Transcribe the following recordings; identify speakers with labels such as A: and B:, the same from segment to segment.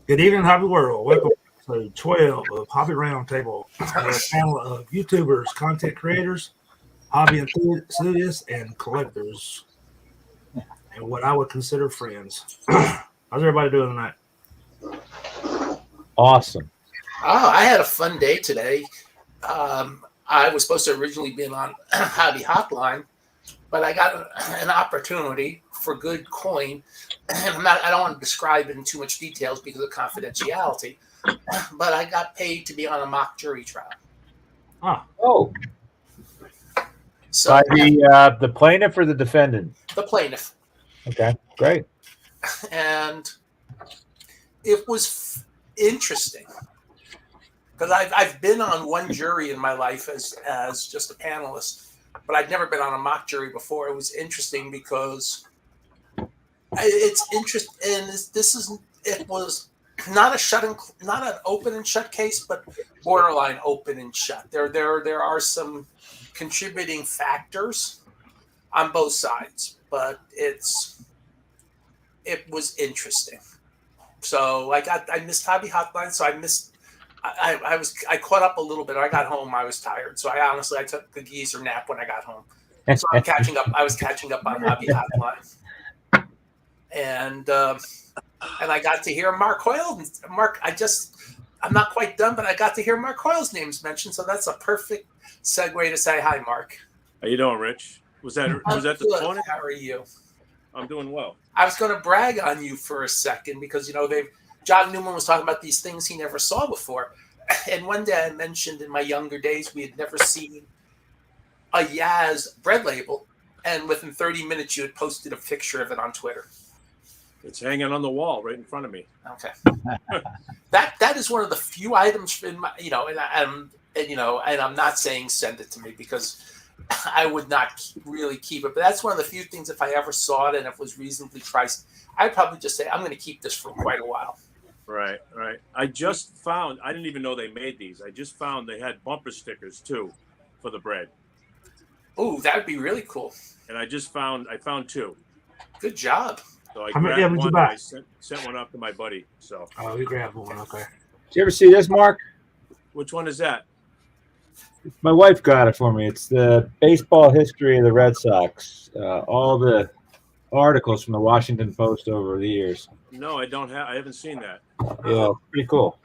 A: Good evening, Hobby World. Welcome to 12 of Hobby Roundtable. We're a panel of YouTubers, content creators, hobby enthusiasts, and collectors, and what I would consider friends. How's everybody doing tonight?
B: Awesome.
C: Oh, I had a fun day today. I was supposed to originally be on Hobby Hotline, but I got an opportunity for good coin. And I don't want to describe it in too much details because of confidentiality, but I got paid to be on a mock jury trial.
B: Oh,
C: So
B: by the plaintiff or the defendant?
C: the plaintiff.
B: Okay, great.
C: And it was interesting because I've been on one jury in my life as just a panelist, but I've never been on a mock jury before. It was interesting because it's interesting, and it was not not an open and shut case, but borderline open and shut. There are some contributing factors on both sides, but it was interesting. So I missed Hobby Hotline, so I caught up a little bit. I got home, I was tired, so I took the geezer nap when I got home. So I'm catching up. I was catching up on Hobby Hotline, and I got to hear Mark Hoyle. I'm not quite done, but I got to hear Mark Hoyle's names mentioned, so that's a perfect segue to say hi, Mark.
D: How you doing, Rich? Was that the
C: good.
D: opponent?
C: How are you?
D: I'm doing well.
C: I was going to brag on you for a second because John Newman was talking about these things he never saw before, and one day I mentioned in my younger days we had never seen a Yaz bread label, and within 30 minutes you had posted a picture of it on Twitter.
D: It's hanging on the wall right in front of me.
C: Okay, that is one of the few items in my and I'm not saying send it to me because I would not really keep it, but that's one of the few things if I ever saw it and if it was reasonably priced, I'd probably just say I'm going to keep this for quite a while.
D: Right. I just found, I didn't even know they made these. I just found they had bumper stickers too for the bread.
C: Ooh, that would be really cool.
D: And I found two.
C: Good job.
D: So I
A: How many
D: grabbed
A: did you
D: one
A: buy?
D: and I sent one up to my buddy. So
A: Oh, we grabbed one. Okay.
B: Did you ever see this, Mark?
D: which one is that?
B: My wife got it for me. It's the baseball history of the Red Sox. All the articles from the Washington Post over the years.
D: No, I haven't seen that.
B: Yeah, pretty cool.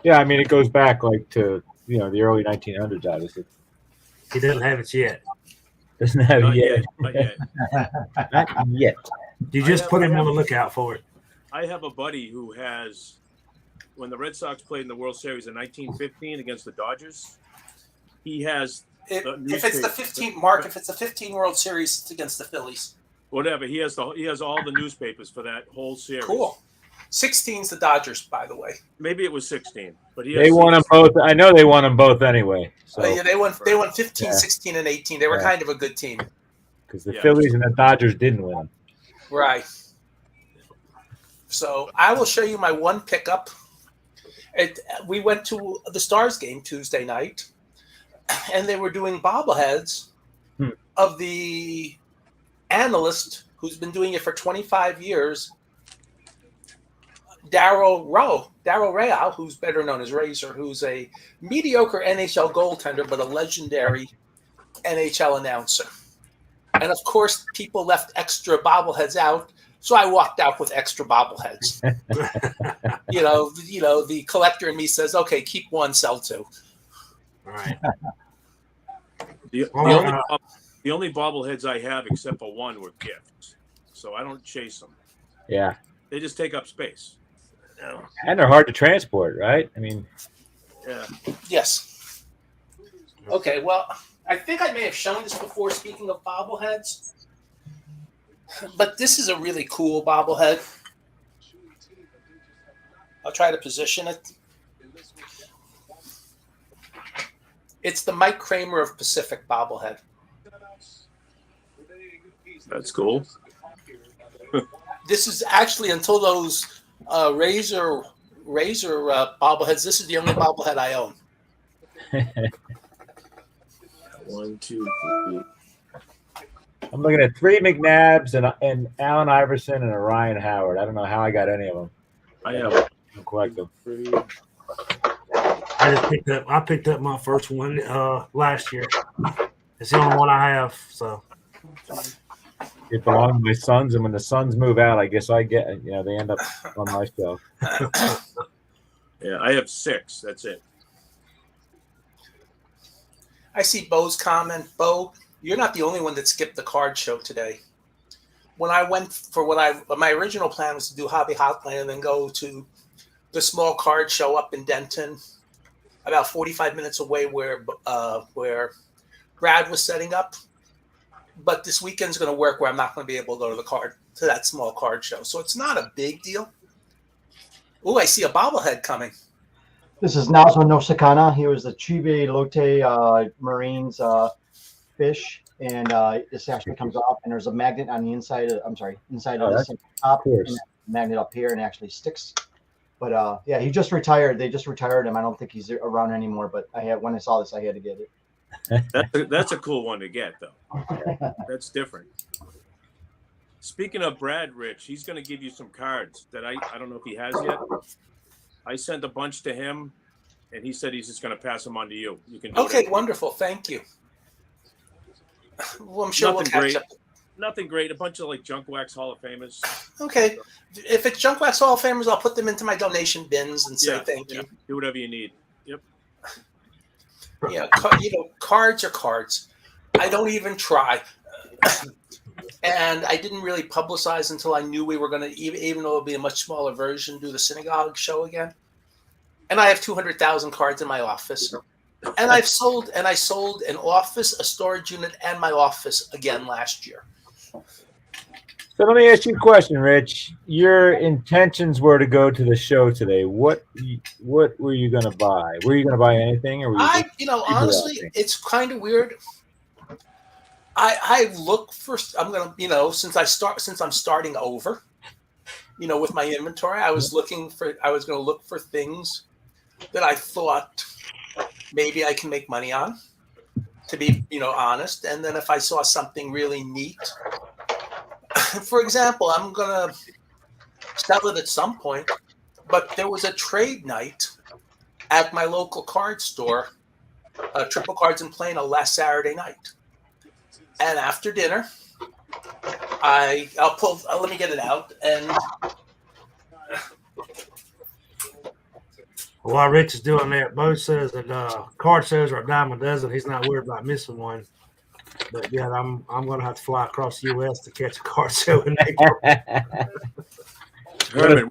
B: Yeah, I mean it goes back like to the early 1900s. Obviously,
A: He doesn't have it yet.
B: doesn't have
D: Not
B: it yet.
D: yet. Not yet.
B: Not yet.
A: You just put him on the lookout for it.
D: I have a buddy who has, when the Red Sox played in the World Series in 1915 against the Dodgers, he has
C: If it's the 15 World Series, it's against the Phillies.
D: Whatever, he has all the newspapers for that whole series.
C: Cool. 16's the Dodgers, by the way.
D: Maybe it was 16, but
B: They won them both. I know they won them both anyway. So
C: Yeah, they won 15,
B: Yeah.
C: 16, and 18. They were kind of a good team.
B: because the Phillies and the Dodgers didn't win them.
C: Right. So I will show you my one pickup. We went to the Stars game Tuesday night, and they were doing bobbleheads of the analyst who's been doing it for 25 years, Darryl Real, who's better known as Razor, who's a mediocre NHL goaltender but a legendary NHL announcer. And of course, people left extra bobbleheads out, so I walked out with extra bobbleheads. The collector in me says, "Okay, keep one, sell two."
A: Right.
D: The only bobbleheads I have, except for one, were gifts, so I don't chase them.
B: Yeah,
D: they just take up space.
B: And they're hard to transport, right? I mean,
D: yeah.
C: Yes. Okay. Well, I think I may have shown this before. Speaking of bobbleheads, but this is a really cool bobblehead. I'll try to position it. It's the Mike Kramer of Pacific bobblehead.
D: That's cool.
C: This is actually, until those Razor bobbleheads, this is the only bobblehead I own.
D: 1, 2, 3.
B: I'm looking at 3 McNabbs and Allen Iverson and a Ryan Howard. I don't know how I got any of them.
D: I have
B: collect them.
A: I picked up my first one last year. It's the only one I have. So
B: It belonged to my sons, and when the sons move out, I guess I get, they end up on my shelf.
D: Yeah, I have 6. That's it.
C: I see Bo's comment. Bo, you're not the only one that skipped the card show today. When I went for my original plan was to do Hobby Hotline and then go to the small card show up in Denton, about 45 minutes away where Brad was setting up. But this weekend's going to work where I'm not going to be able to go to that small card show. So it's not a big deal. Oh, I see a bobblehead coming.
E: This is Nazo Nosakana. He was the Chibe Lotte Marines fish. And this actually comes off, and there's a magnet on the inside inside of this top, and a magnet up here, and actually sticks. But yeah, he just retired. They just retired him. I don't think he's around anymore. But when I saw this, I had to get it.
D: That's a cool one to get, though. That's different. Speaking of Brad, Rich, he's going to give you some cards that I don't know if he has yet. I sent a bunch to him, and he said he's just going to pass them on to you. You can.
C: Okay, wonderful. Thank you. Well, I'm sure we'll catch up.
D: Nothing great. A bunch of junk wax Hall of Famers.
C: Okay, if it's junk wax Hall of Famers, I'll put them into my donation bins and say thank you.
D: Do whatever you need. Yep.
C: Yeah, cards are cards. I don't even try. And I didn't really publicize until I knew we were going to, even though it would be a much smaller version, do the synagogue show again. And I have 200,000 cards in my office. And I sold an office, a storage unit, and my office again last year.
B: So let me ask you a question, Rich. Your intentions were to go to the show today. What were you going to buy? Were you going to buy anything, or were you
C: honestly, it's kind of weird. I look for. I'm gonna, since I'm starting over, with my inventory, I was going to look for things that I thought maybe I can make money on, to be, honest. And then if I saw something really neat, for example, I'm going to sell it at some point, but there was a trade night at my local card store, Triple Cards in Plano, last Saturday night. And after dinner, let me get it out. And
A: while Rich is doing that, Bo says that card shows are a dime a dozen. He's not worried about missing one. But yeah, I'm going to have to fly across the U.S. to catch a card show in April.
D: Herman,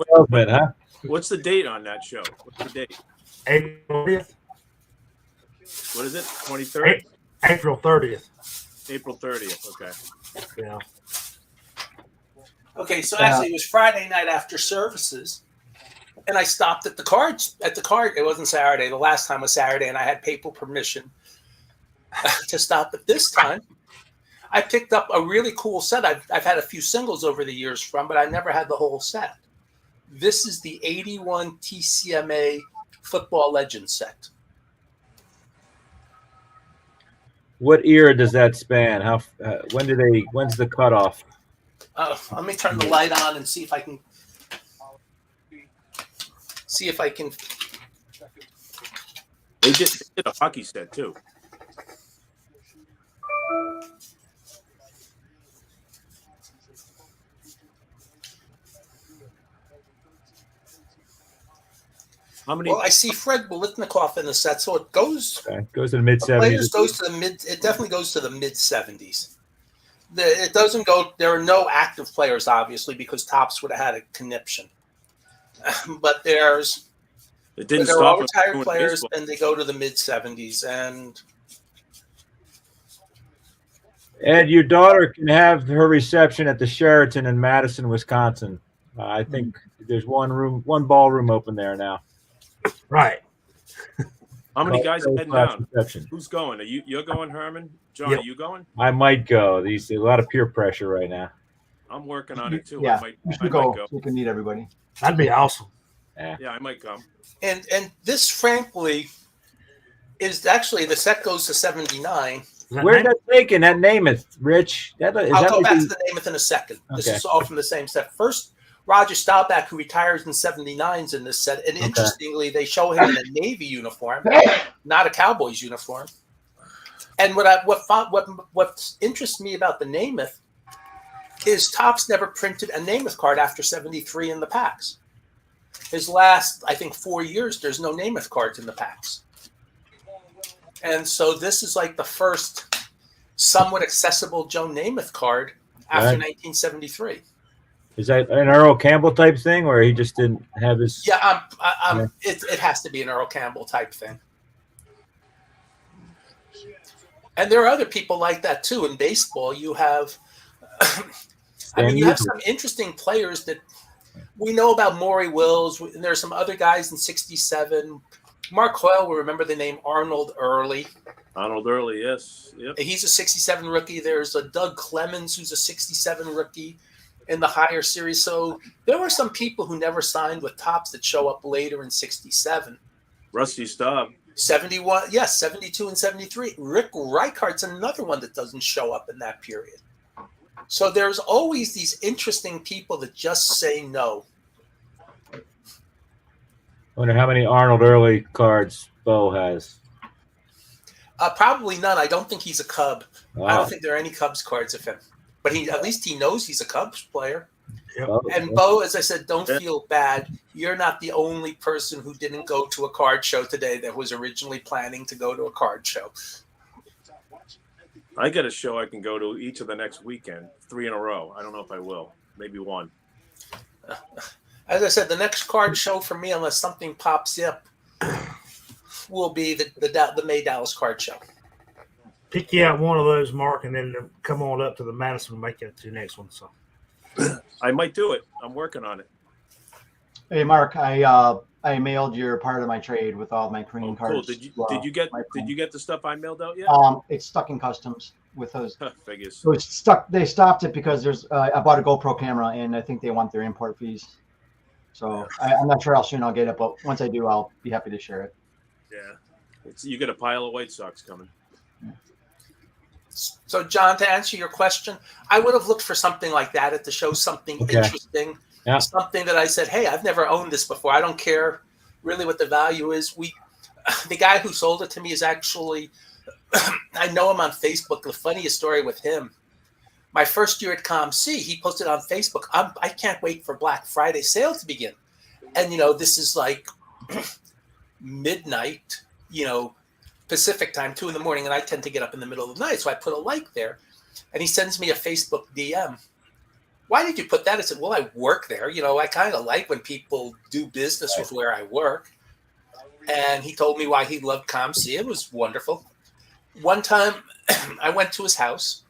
D: what's the date on that show? What's the date?
A: April 30th.
D: What is it? 23rd?
A: April 30th.
D: April 30th. Okay.
A: Yeah.
C: Okay, so actually it was Friday night after services, and I stopped at the card. It wasn't Saturday. The last time was Saturday, and I had papal permission to stop. But this time, I picked up a really cool set. I've had a few singles over the years from, but I never had the whole set. This is the 81 TCMA Football Legends set.
B: What era does that span? When's the cutoff?
C: Let me turn the light on and see if I can.
D: They did a hockey set too. How many?
C: Well, I see Fred Bolitnikoff in the set, so it goes.
B: Okay. Goes to the mid-70s.
C: It definitely goes to the mid-70s. It doesn't go. There are no active players, obviously, because Topps would have had a conniption. But there are all retired players, and they go to the mid-70s. And
B: Ed, your daughter can have her reception at the Sheraton in Madison, Wisconsin. I think there's one ballroom open there now.
A: Right.
D: How many guys are heading down?
B: Reception.
D: Who's going? You're going, Herman? John, Are you going?
B: I might go. There's a lot of peer pressure right now.
D: I'm working on it too.
E: Yeah,
D: I
E: you should
D: might
E: go.
D: go.
E: So we can meet everybody.
A: That'd be awesome.
D: Yeah, I might come.
C: And this, frankly, is actually the set goes to 79.
B: Where's that taken? That Namath, Rich?
C: I'll go back to the Namath in a second. This is all from the same set. First, Roger Staubach, who retires in 79s in this set. And interestingly, they show him in a Navy uniform, not a Cowboys uniform. And what interests me about the Namath is Topps never printed a Namath card after 73 in the packs. His last, I think, 4 years, there's no Namath cards in the packs. And so this is like the first somewhat accessible Joe Namath card after 1973.
B: Is that an Earl Campbell type thing, or he just didn't have his?
C: Yeah, it has to be an Earl Campbell type thing. And there are other people like that too. In baseball, you have, you have some interesting players that we know about. Maury Wills, and there's some other guys in '67. Mark Hoyle will remember the name Arnold Early.
D: Arnold Early, yes. Yep.
C: He's a 67 rookie. There's a Doug Clemens, who's a 67 rookie in the higher series. So there were some people who never signed with Topps that show up later in 67.
D: Rusty Staub.
C: 71, yes, 72 and 73. Rick Reichardt's another one that doesn't show up in that period. So there's always these interesting people that just say no.
B: I wonder how many Arnold Early cards Bo has.
C: Probably none. I don't think he's a Cub.
B: Wow.
C: I don't think there are any Cubs cards of him. But at least he knows he's a Cubs player.
A: Yep.
B: Oh,
C: And Bo, as I said, don't feel bad. You're not the only person who didn't go to a card show today that was originally planning to go to a card show.
D: I got a show I can go to each of the next weekend, 3 in a row. I don't know if I will. Maybe one.
C: As I said, the next card show for me, unless something pops up, will be the May Dallas card show.
A: Pick you out one of those, Mark, and then come on up to the Madison and make it to the next one. So
D: I might do it. I'm working on it.
E: Hey, Mark, I mailed your part of my trade with all my green cards.
D: Cool. Did you get the stuff I mailed out yet?
E: It's stuck in customs with those.
D: Figures.
E: So it's stuck. They stopped it because there's. I bought a GoPro camera, and I think they want their import fees. So I'm not sure how soon I'll get it, but once I do, I'll be happy to share it.
D: Yeah, you get a pile of White Sox coming.
C: So, John, to answer your question, I would have looked for something like that at the show, something interesting, something that I said, hey, I've never owned this before. I don't care really what the value is. The guy who sold it to me is actually, I know him on Facebook. The funniest story with him, my first year at ComC, he posted on Facebook, I can't wait for Black Friday sale to begin. And, this is like midnight, Pacific time, 2 a.m, and I tend to get up in the middle of the night. So I put a like there, and he sends me a Facebook DM. Why did you put that? I said, well, I work there. I kind of like when people do business with where I work. And he told me why he loved ComC. It was wonderful. One time I went to his house,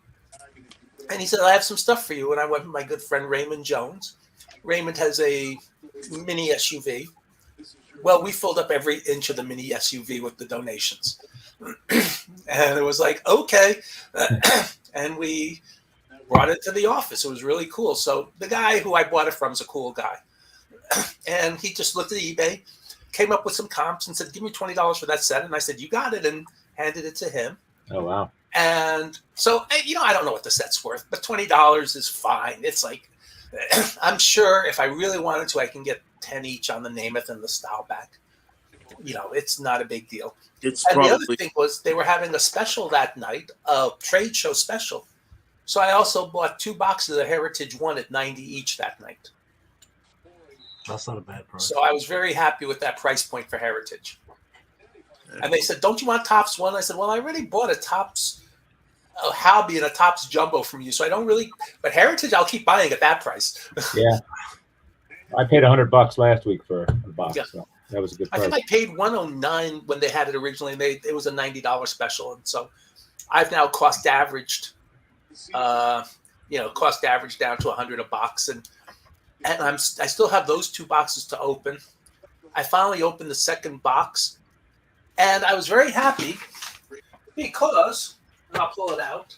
C: and he said, I have some stuff for you. And I went with my good friend Raymond Jones. Raymond has a mini SUV. Well, we filled up every inch of the mini SUV with the donations. And it was like, okay. And we brought it to the office. It was really cool. So the guy who I bought it from is a cool guy. And he just looked at eBay, came up with some comps and said, give me $20 for that set. And I said, you got it, and handed it to him.
B: Oh, wow.
C: And so, I don't know what the set's worth, but $20 is fine. It's like, I'm sure if I really wanted to, I can get 10 each on the Namath and the Staubach. It's not a big deal. And the other thing was they were having a special that night, a trade show special. So I also bought 2 boxes of Heritage 1 at $90 each that night.
A: that's not a bad price.
C: So I was very happy with that price point for Heritage. And they said, don't you want Topps 1? I said, well, I already bought a Topps Hobby and a Topps Jumbo from you. So I don't really, but Heritage, I'll keep buying at that price.
B: Yeah. I paid $100 last week for a box.
C: Yeah.
B: So that was a good
C: I
B: price.
C: think I paid $109 when they had it originally. And it was a $90 special. And so I've now cost averaged down to $100 a box. And I still have those 2 boxes to open. I finally opened the second box. And I was very happy because, and I'll pull it out.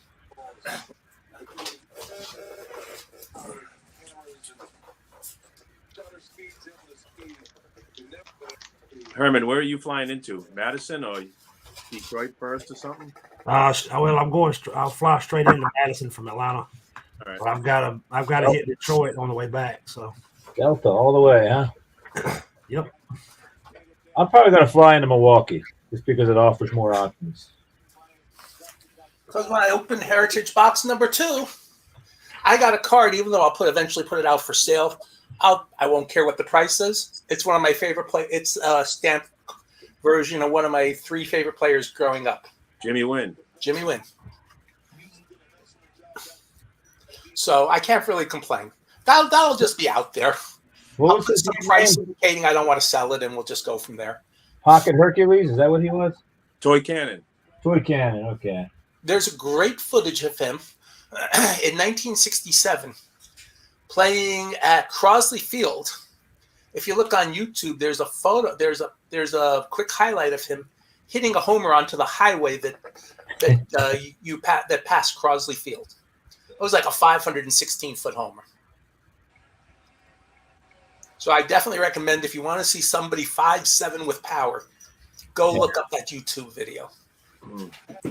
D: Herman, where are you flying into? Madison or Detroit first or something?
A: I'll fly straight into Madison from Atlanta.
D: All right.
A: But I've got to hit Detroit on the way back. So
B: Delta all the way, huh?
A: Yep.
B: I'm probably going to fly into Milwaukee just because it offers more options.
C: Because when I opened Heritage Box number 2, I got a card, even though I'll eventually put it out for sale. I won't care what the price is. It's one of my favorite It's a stamped version of one of my 3 favorite players growing up.
D: Jimmy Wynn.
C: Jimmy Wynn. So I can't really complain. That'll just be out there.
B: What
C: I'll
B: was
C: put
B: his
C: some
B: name?
C: price indicating I don't want to sell it, and we'll just go from there.
B: Pocket Hercules? Is that what he was?
D: Toy Cannon.
B: Toy Cannon. Okay.
C: There's a great footage of him in 1967 playing at Crosley Field. If you look on YouTube, there's a photo. There's a quick highlight of him hitting a homer onto the highway that passed Crosley Field. It was like a 516-foot homer. So I definitely recommend, if you want to see somebody 5'7" with power, go look up that YouTube video.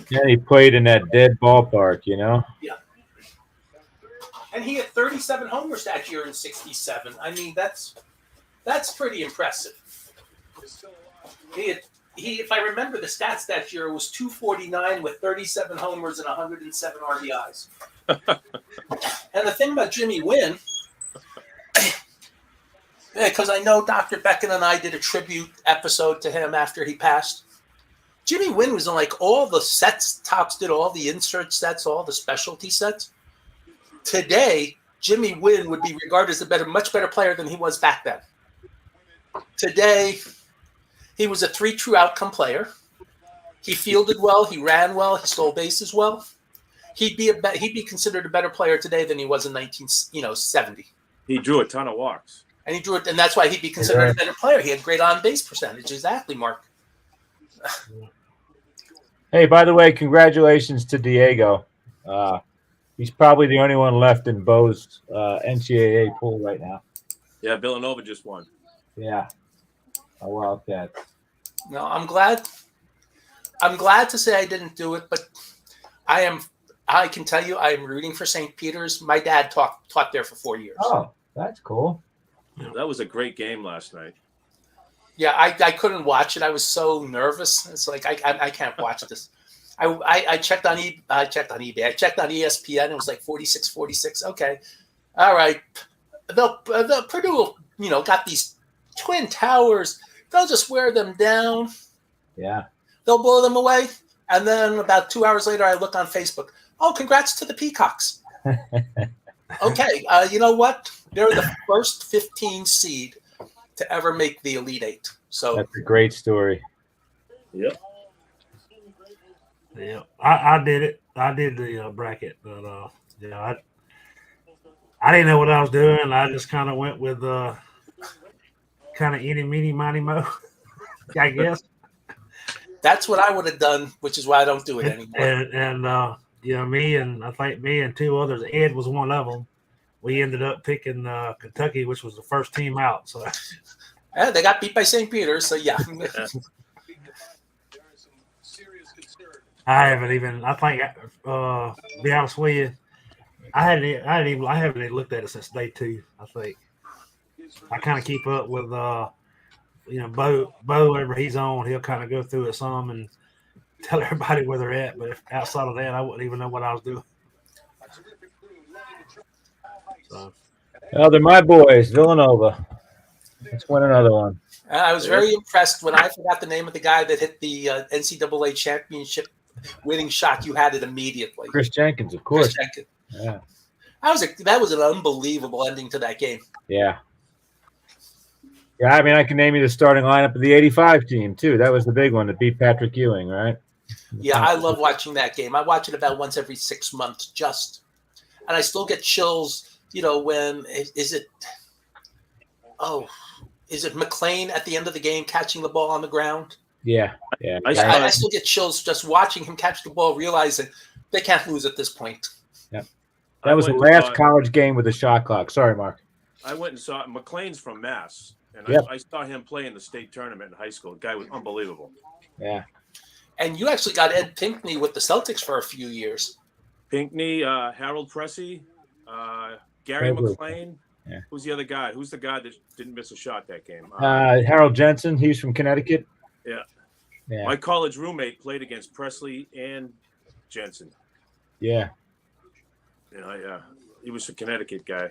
B: Yeah, he played in that dead ballpark, you know?
C: Yeah. And he had 37 homers that year in 67. I mean, that's pretty impressive. If I remember the stats that year, it was 249 with 37 homers and 107 RBIs. And the thing about Jimmy Wynn, because I know Dr. Becken and I did a tribute episode to him after he passed. Jimmy Wynn was in like all the sets. Topps did all the insert sets, all the specialty sets. Today, Jimmy Wynn would be regarded as a much better player than he was back then. Today, he was a 3 true outcome player. He fielded well. He ran well. He stole bases well. He'd be considered a better player today than he was in 1970.
D: He drew a ton of walks.
C: And he drew it, and that's why he'd be considered a better player. He had great on base percentage. Exactly, Mark.
B: Hey, by the way, congratulations to Diego. He's probably the only one left in Bo's NCAA pool right now.
D: Yeah, Villanova just won.
B: Yeah. A Wildcat.
C: No, I'm glad. I'm glad to say I didn't do it, but I can tell you I am rooting for St. Peter's. My dad taught there for 4 years.
B: Oh, that's cool.
D: That was a great game last night.
C: Yeah, I couldn't watch it. I was so nervous. It's like I can't watch this. I checked on eBay. I checked on ESPN. It was like 46-46. Okay, all right. The Purdue, got these twin towers. They'll just wear them down.
B: Yeah.
C: They'll blow them away. And then about 2 hours later, I look on Facebook. Oh, congrats to the Peacocks. Okay, you know what? They're the first 15 seed to ever make the Elite Eight. So
B: that's a great story.
D: Yep.
A: Yeah, I did it. I did the bracket, but I didn't know what I was doing. I just kind of went with kind of eeny, meeny, miny, mo, I guess.
C: That's what I would have done, which is why I don't do it anymore.
A: And I think me and 2 others, Ed was one of them. We ended up picking Kentucky, which was the first team out. So
C: yeah, they got beat by St. Peter's. So yeah.
A: I haven't even. I think, to be honest with you, I haven't even looked at it since day 2. I think I kind of keep up with Bo. Whenever he's on, he'll kind of go through it some and tell everybody where they're at. But outside of that, I wouldn't even know what I was doing. So.
B: Well, they're my boys, Villanova. Let's win another one.
C: I was very impressed when I forgot the name of the guy that hit the NCAA championship winning shot. You had it immediately.
B: Chris Jenkins, of course.
C: Chris Jenkins.
B: Yeah.
C: That was an unbelievable ending to that game.
B: Yeah. Yeah, I mean, I can name you the starting lineup of the 85 team, too. That was the big one to beat Patrick Ewing, right?
C: Yeah, I love watching that game. I watch it about once every 6 months, and I still get chills, when is it McLean at the end of the game catching the ball on the ground?
B: Yeah.
C: I still get chills just watching him catch the ball, realizing they can't lose at this point.
B: Yeah. That was the last college game with a shot clock. Sorry, Mark.
D: I went and saw McLean's from Mass, and
B: Yep.
D: I saw him play in the state tournament in high school. The guy was unbelievable.
B: Yeah.
C: And you actually got Ed Pinckney with the Celtics for a few years.
D: Pinckney, Harold Pressey, Gary
B: Redwood.
D: McLean. Who's the other guy? Who's the guy that didn't miss a shot that game?
B: Harold Jensen. He's from Connecticut.
D: Yeah.
B: Yeah.
D: My college roommate played against Presley and Jensen.
B: Yeah.
D: Yeah, he was a Connecticut guy.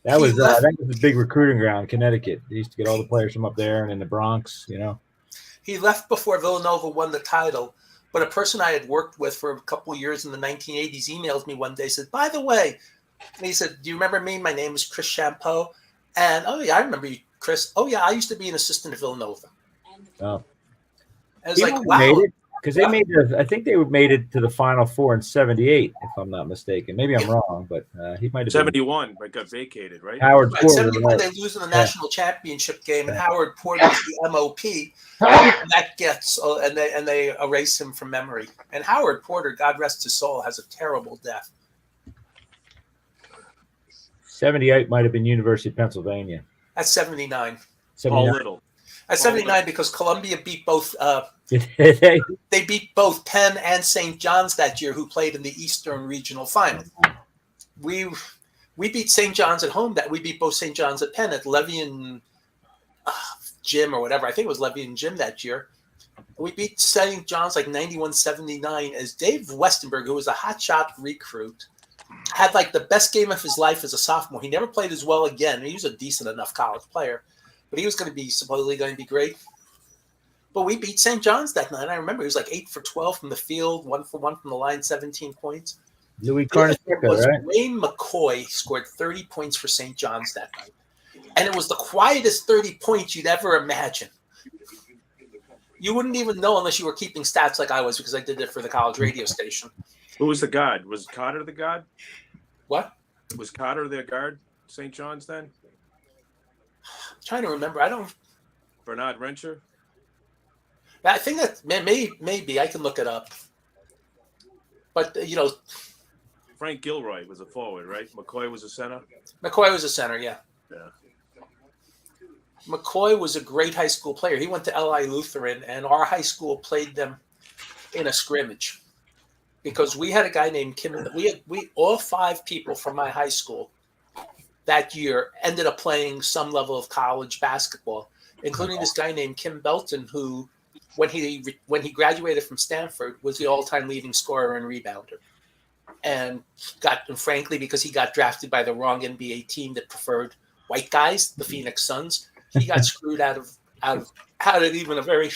B: That was a big recruiting ground, Connecticut. They used to get all the players from up there and in the Bronx, you know.
C: He left before Villanova won the title, but a person I had worked with for a couple of years in the 1980s emailed me one day, said, by the way, and he said, do you remember me? My name is Chris Champeau. And, oh, yeah, I remember you, Chris. Oh, yeah, I used to be an assistant at Villanova.
B: Oh.
C: I was like,
B: Made
C: wow.
B: it, because they I think they made it to the Final Four in '78, if I'm not mistaken. Maybe I'm wrong, but he might have
D: 71, but got vacated, right?
B: Howard
C: Right,
B: Porter.
C: 71, they lose in the national championship game, and Howard Porter is the MOP. And that gets, and they erase him from memory. And Howard Porter, God rest his soul, has a terrible death.
B: 78 might have been University of Pennsylvania.
C: That's 79.
D: Paul
B: 79.
D: Little.
C: That's 79 because Columbia beat both.
B: They-
C: They beat both Penn and St. John's that year, who played in the Eastern Regional Final. We beat St. John's at home. That we beat both St. John's at Penn at Levy and Jim or whatever. I think it was Levy and Jim that year. We beat St. John's like 91-79 as Dave Westenberg, who was a hotshot recruit, had like the best game of his life as a sophomore. He never played as well again. He was a decent enough college player, but he was going to be supposedly going to be great. But we beat St. John's that night. I remember he was like 8 for 12 from the field, 1 for 1 from the line, 17 points.
B: Louis Carnesecca, right?
C: Wayne McCoy scored 30 points for St. John's that night. And it was the quietest 30 points you'd ever imagine. You wouldn't even know unless you were keeping stats like I was, because I did it for the college radio station.
D: Who was the guard? Was Cotter the guard?
C: What?
D: Was Cotter their guard? St. John's then?
C: I'm trying to remember. I don't.
D: Bernard Rencher?
C: I think that maybe I can look it up. But,
D: Frank Gilroy was a forward, right? McCoy was a center?
C: McCoy was a center, yeah.
D: Yeah.
C: McCoy was a great high school player. He went to L.I. Lutheran, and our high school played them in a scrimmage because we had a guy named Kim. We all 5 people from my high school that year ended up playing some level of college basketball, including this guy named Kim Belton, who, when he graduated from Stanford, was the all-time leading scorer and rebounder, and frankly, because he got drafted by the wrong NBA team that preferred white guys, the Phoenix Suns, he got screwed out of even a very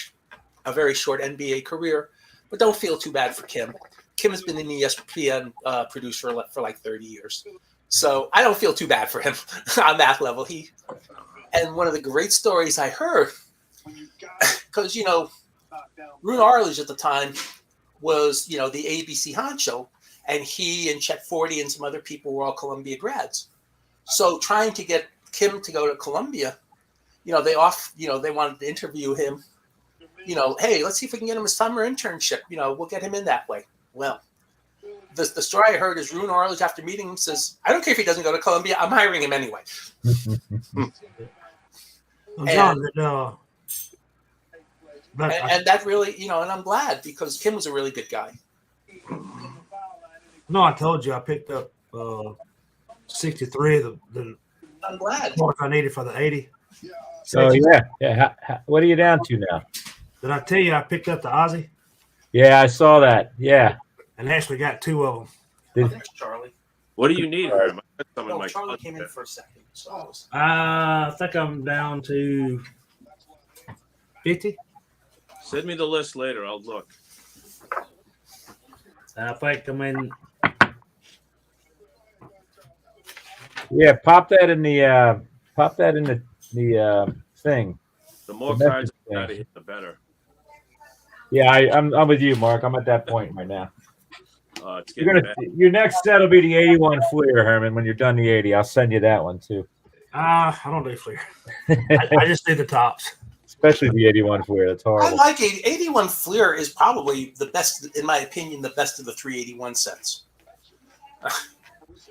C: short NBA career. But don't feel too bad for Kim. Kim has been an ESPN producer for like 30 years. So I don't feel too bad for him on that level. And one of the great stories I heard, because, Roone Arledge at the time was, the ABC honcho, and he and Chet Forty and some other people were all Columbia grads. So trying to get Kim to go to Columbia, they wanted to interview him, hey, let's see if we can get him a summer internship. We'll get him in that way. Well, the story I heard is Roone Arledge, after meeting him, says, I don't care if he doesn't go to Columbia. I'm hiring him anyway.
A: Well, John,
C: And that really, and I'm glad because Kim was a really good guy.
A: no, I told you I picked up 63 of the
C: I'm glad.
A: points I needed for the 80.
B: So yeah. What are you down to now?
A: Did I tell you I picked up the Aussie
B: Yeah, I saw that. Yeah.
A: and actually got 2 of them?
C: Oh, there's Charlie.
D: What do you need, Herm? I got some in
C: No,
D: my
C: Charlie
D: closet.
C: came in for a second. So
A: I think I'm down to 50.
D: Send me the list later. I'll look.
A: I think I'm in.
B: Yeah, pop that in the thing.
D: The more
B: The
D: cards
B: message
D: I got to
B: thing.
D: hit, the better.
B: Yeah, I'm with you, Mark. I'm at that point right now.
D: It's getting bad.
B: Your next set will be the 81 Fleer, Herman. When you're done the 80, I'll send you that one too.
A: I don't do Fleer. I just do the tops.
B: Especially the 81 Fleer. That's
C: I
B: horrible.
C: like 81 Fleer is probably the best, in my opinion, the best of the 381 sets.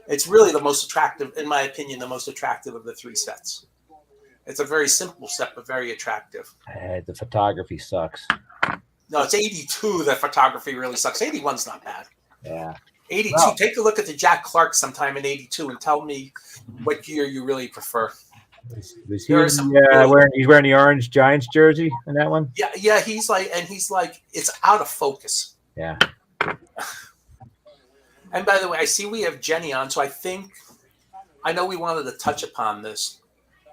C: It's really the most attractive, in my opinion, the most attractive of the 3 sets. It's a very simple set, but very attractive.
B: The photography sucks.
C: No, it's 82 that photography really sucks. 81's not bad.
B: Yeah.
C: '82.
B: Wow.
C: Take a look at the Jack Clark sometime in '82 and tell me what year you really prefer.
B: Was he
C: There are some really-
B: he's wearing the orange Giants jersey in that one?
C: Yeah. He's like, it's out of focus.
B: Yeah.
C: And by the way, I see we have Jenny on, so I know we wanted to touch upon this.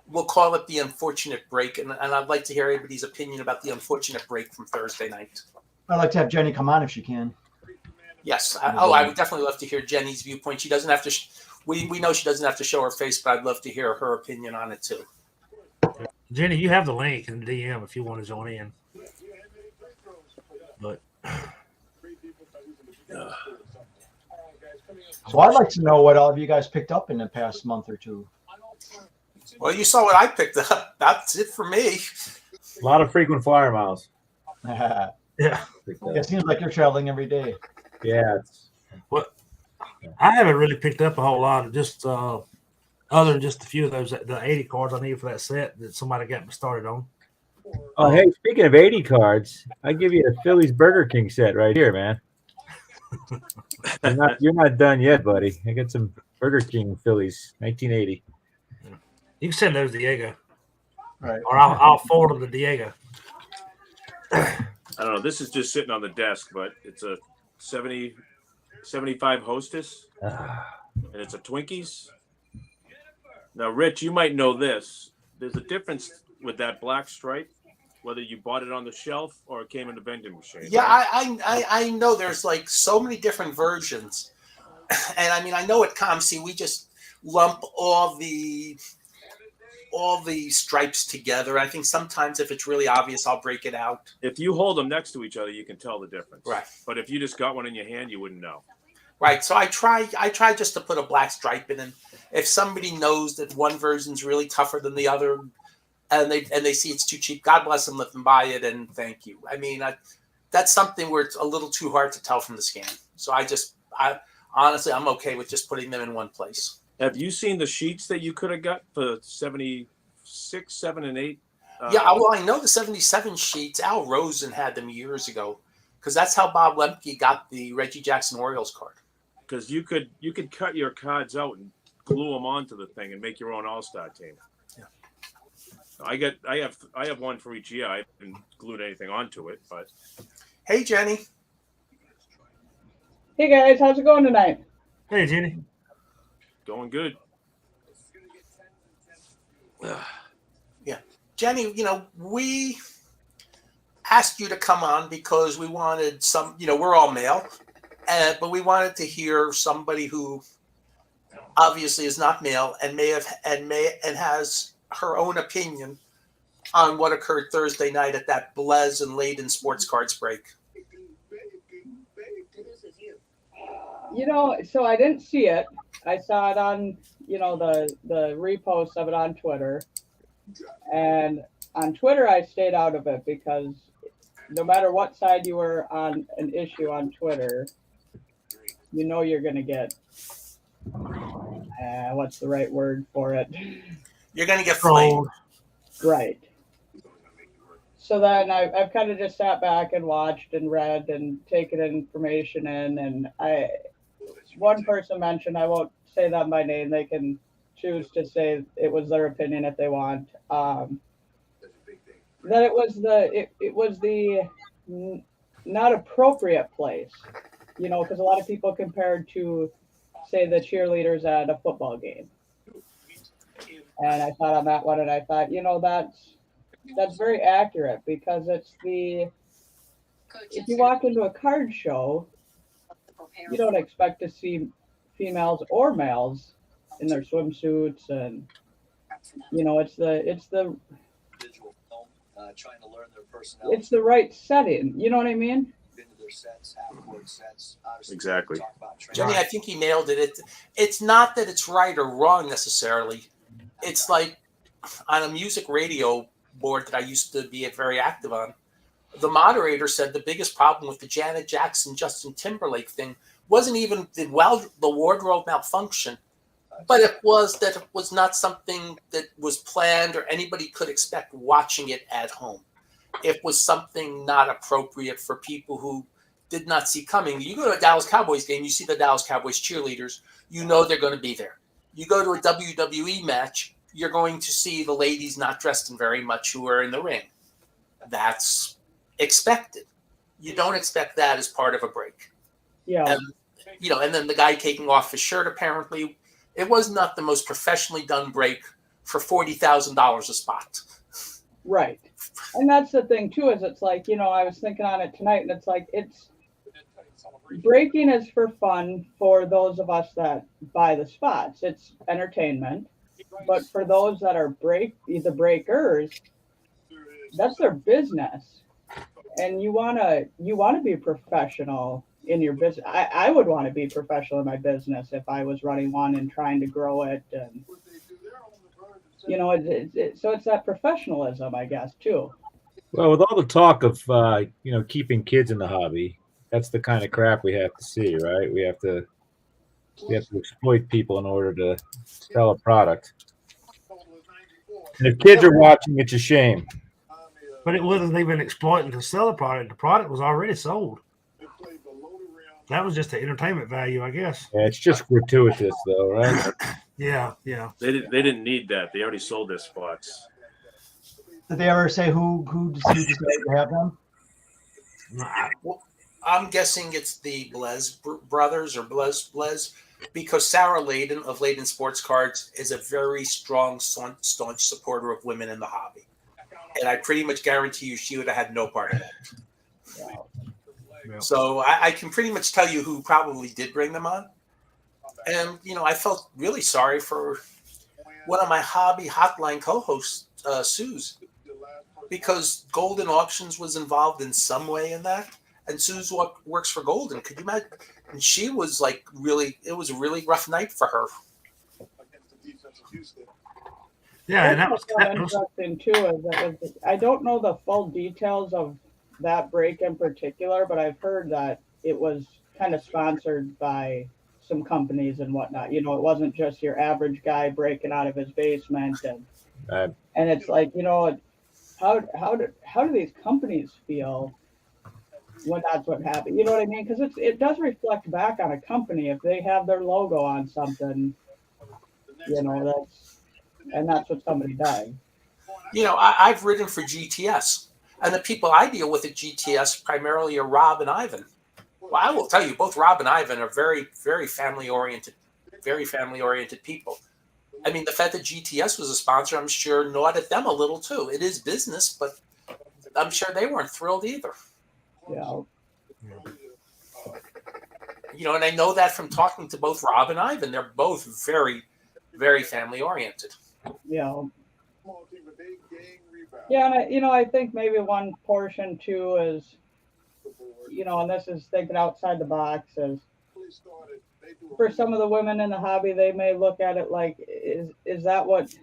C: We'll call it the unfortunate break, and I'd like to hear everybody's opinion about the unfortunate break from Thursday night.
E: I'd like to have Jenny come on if she can.
C: Yes. I would definitely love to hear Jenny's viewpoint. She doesn't have to. We know she doesn't have to show her face, but I'd love to hear her opinion on it too.
A: Jenny, you have the link in the DM if you want to join in. But
E: So I'd like to know what all of you guys picked up in the past month or two.
C: Well, you saw what I picked up. That's it for me.
B: A lot of frequent flyer miles.
E: It
A: yeah,
E: seems like you're traveling every day.
B: Yeah.
A: I haven't really picked up a whole lot of just other than just a few of those the 80 cards I need for that set that somebody got me started on.
B: Oh, hey, speaking of 80 cards, I give you the Phillies Burger King set right here, man. You're not done yet, buddy. I got some Burger King Phillies, 1980.
A: You can send those to Diego,
E: Right.
A: or I'll forward them to Diego.
D: I don't know. This is just sitting on the desk, but it's a 75 Hostess, and it's a Twinkies. Now, Rich, you might know this. There's a difference with that black stripe, whether you bought it on the shelf or it came in the vending machine.
C: Yeah,
D: right?
C: I know there's like so many different versions, and I mean I know at ComC we just lump all the stripes together. I think sometimes if it's really obvious, I'll break it out.
D: If you hold them next to each other, you can tell the difference.
C: Right.
D: But if you just got one in your hand, you wouldn't know.
C: Right. So I try just to put a black stripe in, and if somebody knows that one version's really tougher than the other, and they see it's too cheap, God bless them, let them buy it, and thank you. I mean, that's something where it's a little too hard to tell from the scan. So I honestly, I'm okay with just putting them in one place.
D: Have you seen the sheets that you could have got for 76, 7, and 8?
C: Yeah, well, I know the 77 sheets. Al Rosen had them years ago because that's how Bob Lemke got the Reggie Jackson Orioles card.
D: Because you could cut your cards out and glue them onto the thing and make your own all-star team.
C: Yeah.
D: I have one for each year. I haven't glued anything onto it, but
C: Hey, Jenny.
F: Hey guys, how's it going tonight?
A: Hey, Jenny.
D: going good.
C: Jenny, we asked you to come on because we wanted we're all male, but we wanted to hear somebody who obviously is not male and has her own opinion on what occurred Thursday night at that Blez and Layden sports cards break.
F: So I didn't see it. I saw it on, the repost of it on Twitter. And on Twitter, I stayed out of it because no matter what side you were on an issue on Twitter, you're going to get, what's the right word for it?
C: You're going to get flamed.
F: Right. So then I've kind of just sat back and watched and read and taken information in. And one person mentioned, I won't say them by name, they can choose to say it was their opinion if they want. That it was the not appropriate place, because a lot of people compared to, say, the cheerleaders at a football game. And I thought on that one, and I thought, that's very accurate because it's if you walk into a card show, you don't expect to see females or males in their swimsuits, and it's the right setting. You know what I mean?
D: Exactly.
C: Jenny, I think he nailed it. It's not that it's right or wrong necessarily. It's like on a music radio board that I used to be very active on, the moderator said the biggest problem with the Janet Jackson, Justin Timberlake thing wasn't even the wardrobe malfunction, but it was that it was not something that was planned or anybody could expect watching it at home. It was something not appropriate for people who did not see coming. You go to a Dallas Cowboys game, you see the Dallas Cowboys cheerleaders, you know they're going to be there. You go to a WWE match, you're going to see the ladies not dressed in very much who are in the ring. That's expected. You don't expect that as part of a break.
F: Yeah.
C: And, and then the guy taking off his shirt, apparently, it was not the most professionally done break for $40,000 a spot.
F: Right. And that's the thing too, is it's like, I was thinking on it tonight, and it's like, breaking is for fun for those of us that buy the spots. It's entertainment. But for those that are the breakers, that's their business. And you wanna be professional in your business. I would want to be professional in my business if I was running one and trying to grow it, and so it's that professionalism, I guess, too.
B: Well, with all the talk of keeping kids in the hobby, that's the kind of crap we have to see, right? We have to exploit people in order to sell a product. And if kids are watching, it's a shame.
A: But it wasn't even exploiting to sell a product. The product was already sold. That was just the entertainment value, I guess.
B: Yeah, it's just gratuitous, though, right?
A: Yeah.
D: They didn't need that. They already sold their spots.
E: Did they ever say who decided to have them?
C: Well, I'm guessing it's the Blez brothers or Blez, because Sarah Layden of Layden Sports Cards is a very strong, staunch supporter of women in the hobby. And I pretty much guarantee you she would have had no part of that.
F: Wow.
A: Yeah.
C: So I can pretty much tell you who probably did bring them on. And, I felt really sorry for one of my hobby hotline co-hosts, Suze, because Golden Auctions was involved in some way in that. And Suze works for Golden. Could you imagine? And she was like it was a really rough night for her.
A: Yeah, and that
F: That's
A: was
F: what's interesting too. I don't know the full details of that break in particular, but I've heard that it was kind of sponsored by some companies and whatnot. It wasn't just your average guy breaking out of his basement, and it's like, how do these companies feel when that's what happened? You know what I mean? Because it does reflect back on a company if they have their logo on something. That's what somebody does.
C: I've ridden for GTS, and the people I deal with at GTS primarily are Rob and Ivan. Well, I will tell you, both Rob and Ivan are very, very family-oriented people. I mean, the fact that GTS was a sponsor, I'm sure, gnawed at them a little too. It is business, but I'm sure they weren't thrilled either.
F: Yeah.
C: And I know that from talking to both Rob and Ivan. They're both very, very family-oriented.
F: Yeah. Yeah, and I think maybe one portion too is, and this is thinking outside the box, is for some of the women in the hobby, they may look at it like, is that what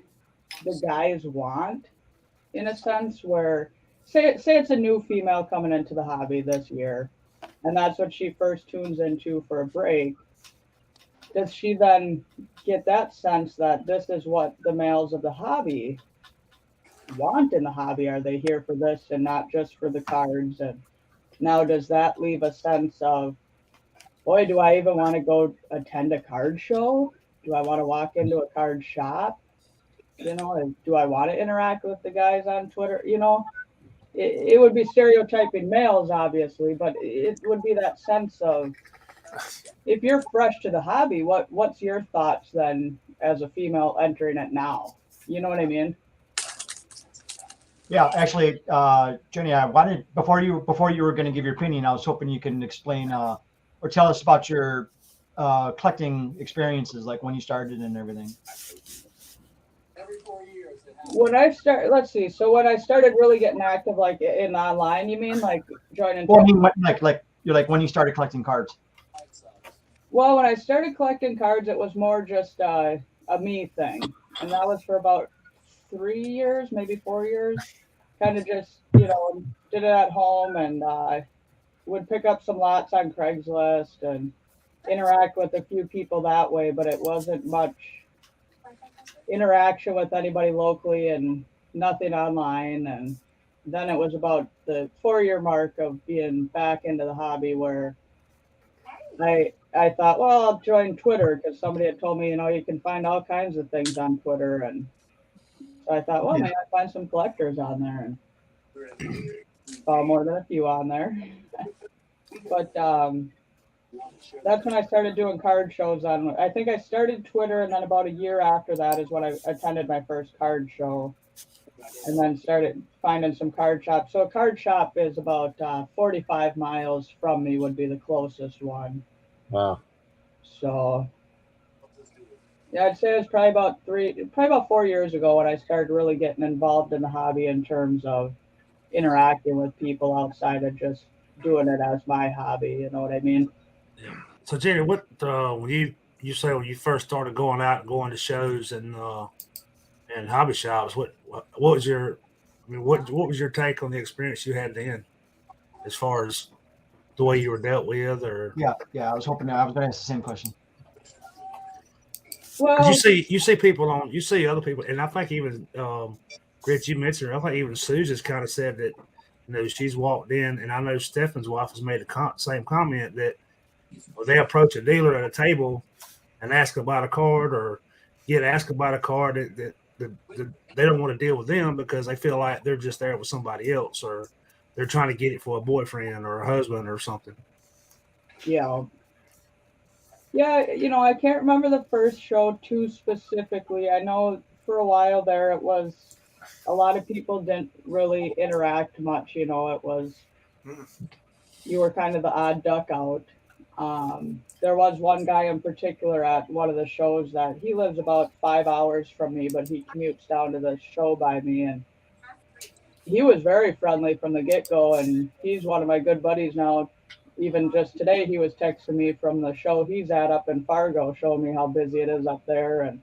F: the guys want, in a sense, where say it's a new female coming into the hobby this year, and that's what she first tunes into for a break. Does she then get that sense that this is what the males of the hobby want in the hobby? Are they here for this and not just for the cards? And now does that leave a sense of, boy, do I even want to go attend a card show? Do I want to walk into a card shop? Do I want to interact with the guys on Twitter? It would be stereotyping males, obviously, but it would be that sense of, if you're fresh to the hobby, what's your thoughts then as a female entering it now? You know what I mean?
E: Yeah, actually, Jenny, I wanted before you were going to give your opinion, I was hoping you can explain or tell us about your collecting experiences, like when you started and everything.
F: When I started really getting active, like in online, you mean, like joining?
E: Well, I mean, like when you started collecting cards.
F: Well, when I started collecting cards, it was more just a me thing, and that was for about 3 years, maybe 4 years. Kind of just, did it at home, and would pick up some lots on Craigslist and interact with a few people that way, but it wasn't much interaction with anybody locally and nothing online. And then it was about the 4-year mark of being back into the hobby where I thought, well, I'll join Twitter because somebody had told me, you can find all kinds of things on Twitter. And so I thought, well, maybe I'll find some collectors on there, and saw more than a few on there. But that's when I started doing card shows on. I think I started Twitter, and then about a year after that is when I attended my first card show, and then started finding some card shops. So a card shop is about 45 miles from me would be the closest one.
B: Wow.
F: So yeah, I'd say it was probably about 4 years ago when I started really getting involved in the hobby in terms of interacting with people outside of just doing it as my hobby. You know what I mean?
A: Yeah. So Jenny, what when you say when you first started going out and going to shows and hobby shops, what was your what was your take on the experience you had then, as far as the way you were dealt with, or
E: Yeah. I was hoping I was going to ask the same question.
F: Well,
A: you see people you see other people, and I think even Rich, you mentioned, I think even Susan's kind of said that she's walked in, and I know Stefan's wife has made the same comment that they approach a dealer at a table and ask about a card or get asked about a card that they don't want to deal with them because they feel like they're just there with somebody else, or they're trying to get it for a boyfriend or a husband or something.
F: Yeah. Yeah, I can't remember the first show too specifically. I know for a while there it was a lot of people didn't really interact much. It was you were kind of the odd duck out. There was one guy in particular at one of the shows that he lives about 5 hours from me, but he commutes down to the show by me, and he was very friendly from the get-go, and he's one of my good buddies now. Even just today, he was texting me from the show he's at up in Fargo, showing me how busy it is up there, and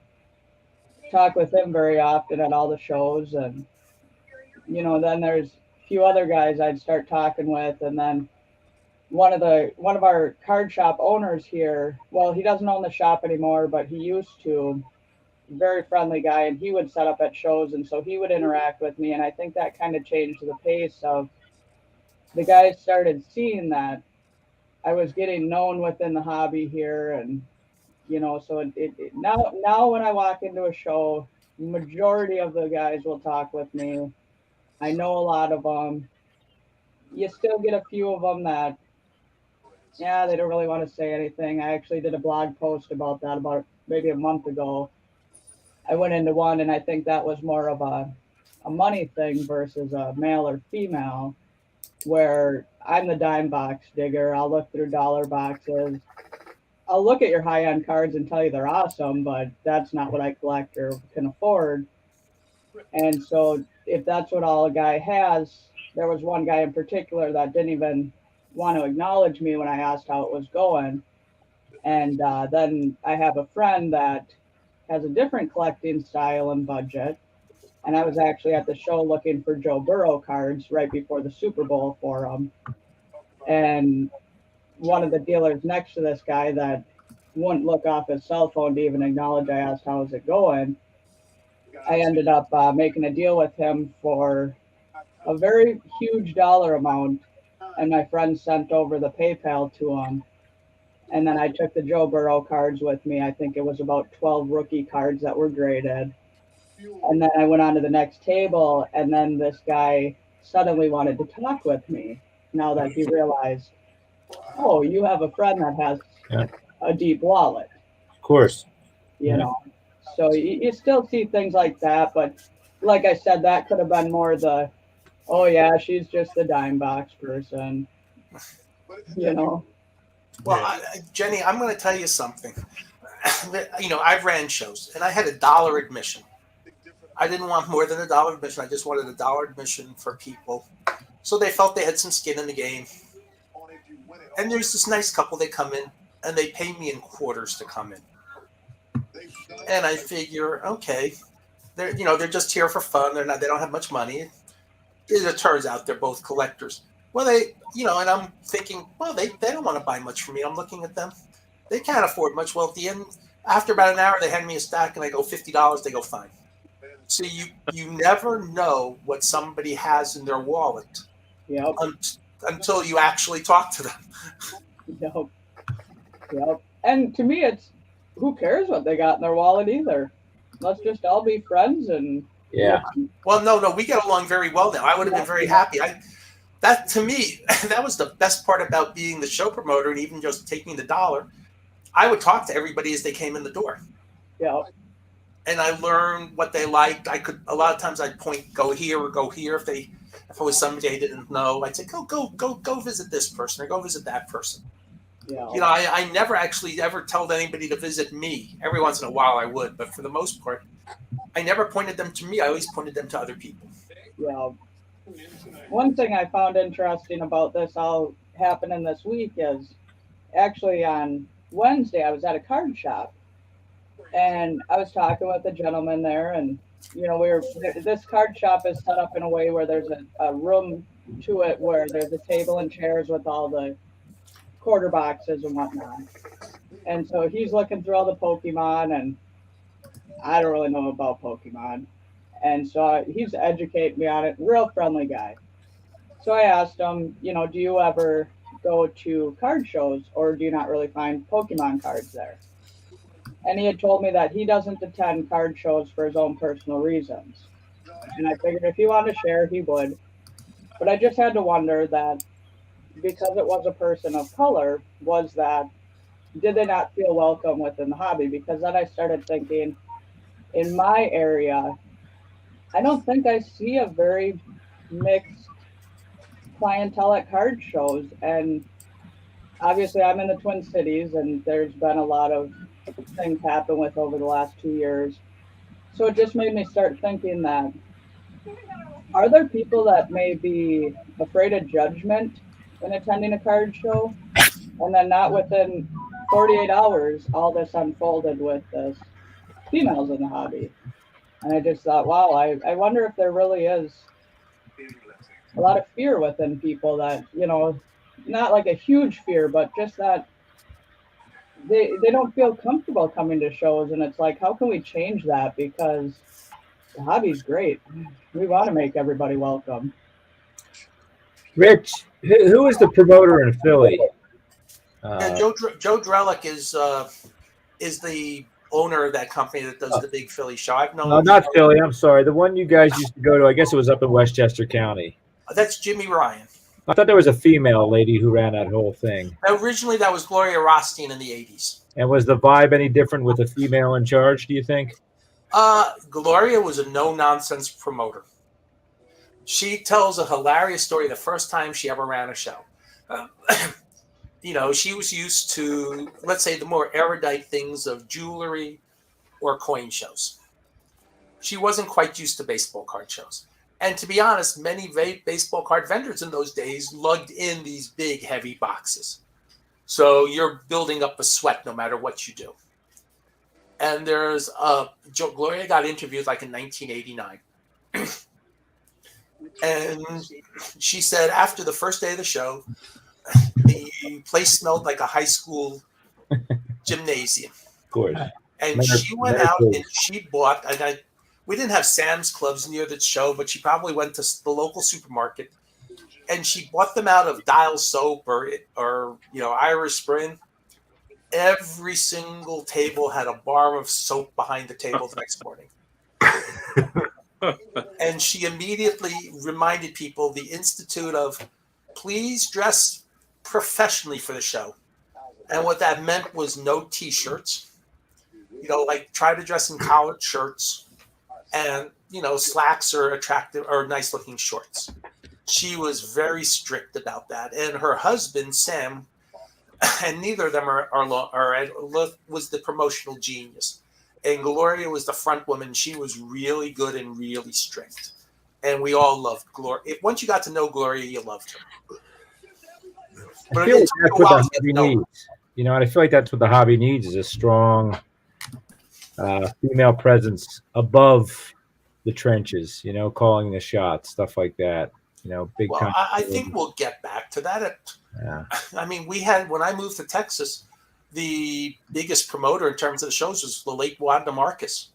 F: talk with him very often at all the shows. And, then there's a few other guys I'd start talking with. And then one of our card shop owners here, well, he doesn't own the shop anymore, but he used to, very friendly guy, and he would set up at shows. And so he would interact with me. And I think that kind of changed the pace of the guys started seeing that I was getting known within the hobby here, and so now when I walk into a show, majority of the guys will talk with me. I know a lot of them. You still get a few of them that, they don't really want to say anything. I actually did a blog post about that about maybe a month ago. I went into one, and I think that was more of a money thing versus a male or female, where I'm the dime box digger. I'll look through dollar boxes. I'll look at your high-end cards and tell you they're awesome, but that's not what I collect or can afford. And so if that's what all a guy has, there was one guy in particular that didn't even want to acknowledge me when I asked how it was going. And then I have a friend that has a different collecting style and budget. And I was actually at the show looking for Joe Burrow cards right before the Super Bowl for him. And one of the dealers next to this guy that wouldn't look off his cell phone to even acknowledge I asked, how's it going? I ended up making a deal with him for a very huge dollar amount. And my friend sent over the PayPal to him. And then I took the Joe Burrow cards with me. I think it was about 12 rookie cards that were graded. And then I went on to the next table, and then this guy suddenly wanted to talk with me now that he realized, oh, you have a friend that has a deep wallet.
B: Of course.
F: You know, so you still see things like that. But like I said, that could have been more the, oh, yeah, she's just a dime box person,
C: Well, Jenny, I'm going to tell you something. I've ran shows, and I had $1 admission. I didn't want more than $1 admission. I just wanted $1 admission for people, so they felt they had some skin in the game. And there's this nice couple. They come in, and they pay me in quarters to come in. And I figure, okay, they're just here for fun. They don't have much money. It turns out they're both collectors. Well, and I'm thinking, well, they don't want to buy much from me. I'm looking at them. They can't afford much. Well, at the end, after about an hour, they hand me a stack, and I go $50. They go, fine. So you never know what somebody has in their wallet
F: Yep.
C: until you actually talk to them.
F: Yep. Yep. And to me, it's who cares what they got in their wallet either. Let's just all be friends and
B: Yeah.
C: Well, no, we get along very well now. I would have been very happy. That to me, that was the best part about being the show promoter and even just taking the dollar. I would talk to everybody as they came in the door.
F: Yep.
C: And I learned what they liked. I could a lot of times I'd point, go here or go here if it was somebody I didn't know. I'd say, go visit this person or go visit that person.
F: Yeah.
C: You know, I never actually ever told anybody to visit me. Every once in a while I would, but for the most part, I never pointed them to me. I always pointed them to other people.
F: Yeah. One thing I found interesting about this all happening this week is actually on Wednesday I was at a card shop and I was talking with a gentleman there, and you know, this card shop is set up in a way where there's a room to it where there's a table and chairs with all the quarter boxes and whatnot. And so he's looking through all the Pokemon, and I don't really know about Pokemon. And so he's educating me on it. Real friendly guy. So I asked him, you know, do you ever go to card shows or do you not really find Pokemon cards there? And he had told me that he doesn't attend card shows for his own personal reasons. And I figured if he wanted to share, he would. But I just had to wonder that because it was a person of color, did they not feel welcome within the hobby? Because then I started thinking, in my area, I don't think I see a very mixed clientele at card shows. And obviously I'm in the Twin Cities and there's been a lot of things happen with over the last 2 years. So it just made me start thinking that, are there people that may be afraid of judgment when attending a card show? And then not within 48 hours, all this unfolded with this females in the hobby. And I just thought, wow, I wonder if there really is a lot of fear within people that, you know, not like a huge fear, but just that they don't feel comfortable coming to shows. And it's like, how can we change that? Because the hobby's great. We want to make everybody welcome.
B: Rich, who is the promoter in Philly?
C: Yeah, Joe Drellick is the owner of that company that does the big Philly show. I've known.
B: No, not Philly. I'm sorry. The one you guys used to go to. I guess it was up in Westchester County.
C: That's Jimmy Ryan.
B: I thought there was a female lady who ran that whole thing.
C: Originally, that was Gloria Rothstein in the 80s.
B: And was the vibe any different with a female in charge, do you think?
C: Gloria was a no-nonsense promoter. She tells a hilarious story the first time she ever ran a show. You know, she was used to, let's say, the more erudite things of jewelry or coin shows. She wasn't quite used to baseball card shows. And to be honest, many baseball card vendors in those days lugged in these big, heavy boxes. So you're building up a sweat no matter what you do. And there's Gloria got interviewed like in 1989. And she said after the first day of the show, the place smelled like a high school gymnasium.
B: Of course.
C: And she went out and she bought, we didn't have Sam's Clubs near the show, but she probably went to the local supermarket and she bought them out of Dial soap or you know, Irish Spring. Every single table had a bar of soap behind the table the next morning. And she immediately reminded people the institute of please dress professionally for the show. And what that meant was no t-shirts, you know, like try to dress in collared shirts and, you know, slacks or attractive or nice looking shorts. She was very strict about that. And her husband, Sam, and neither of them was the promotional genius. And Gloria was the front woman. She was really good and really strict. And we all loved Gloria. Once you got to know Gloria, you loved her. But
B: I feel like that's what the hobby needs. You know, and I feel like that's what the hobby needs is a strong female presence above the trenches, you know, calling the shots, stuff like that. You know, big time.
C: Well, I think we'll get back to that.
B: Yeah.
C: I mean, when I moved to Texas, the biggest promoter in terms of the shows was the late Wanda Marcus.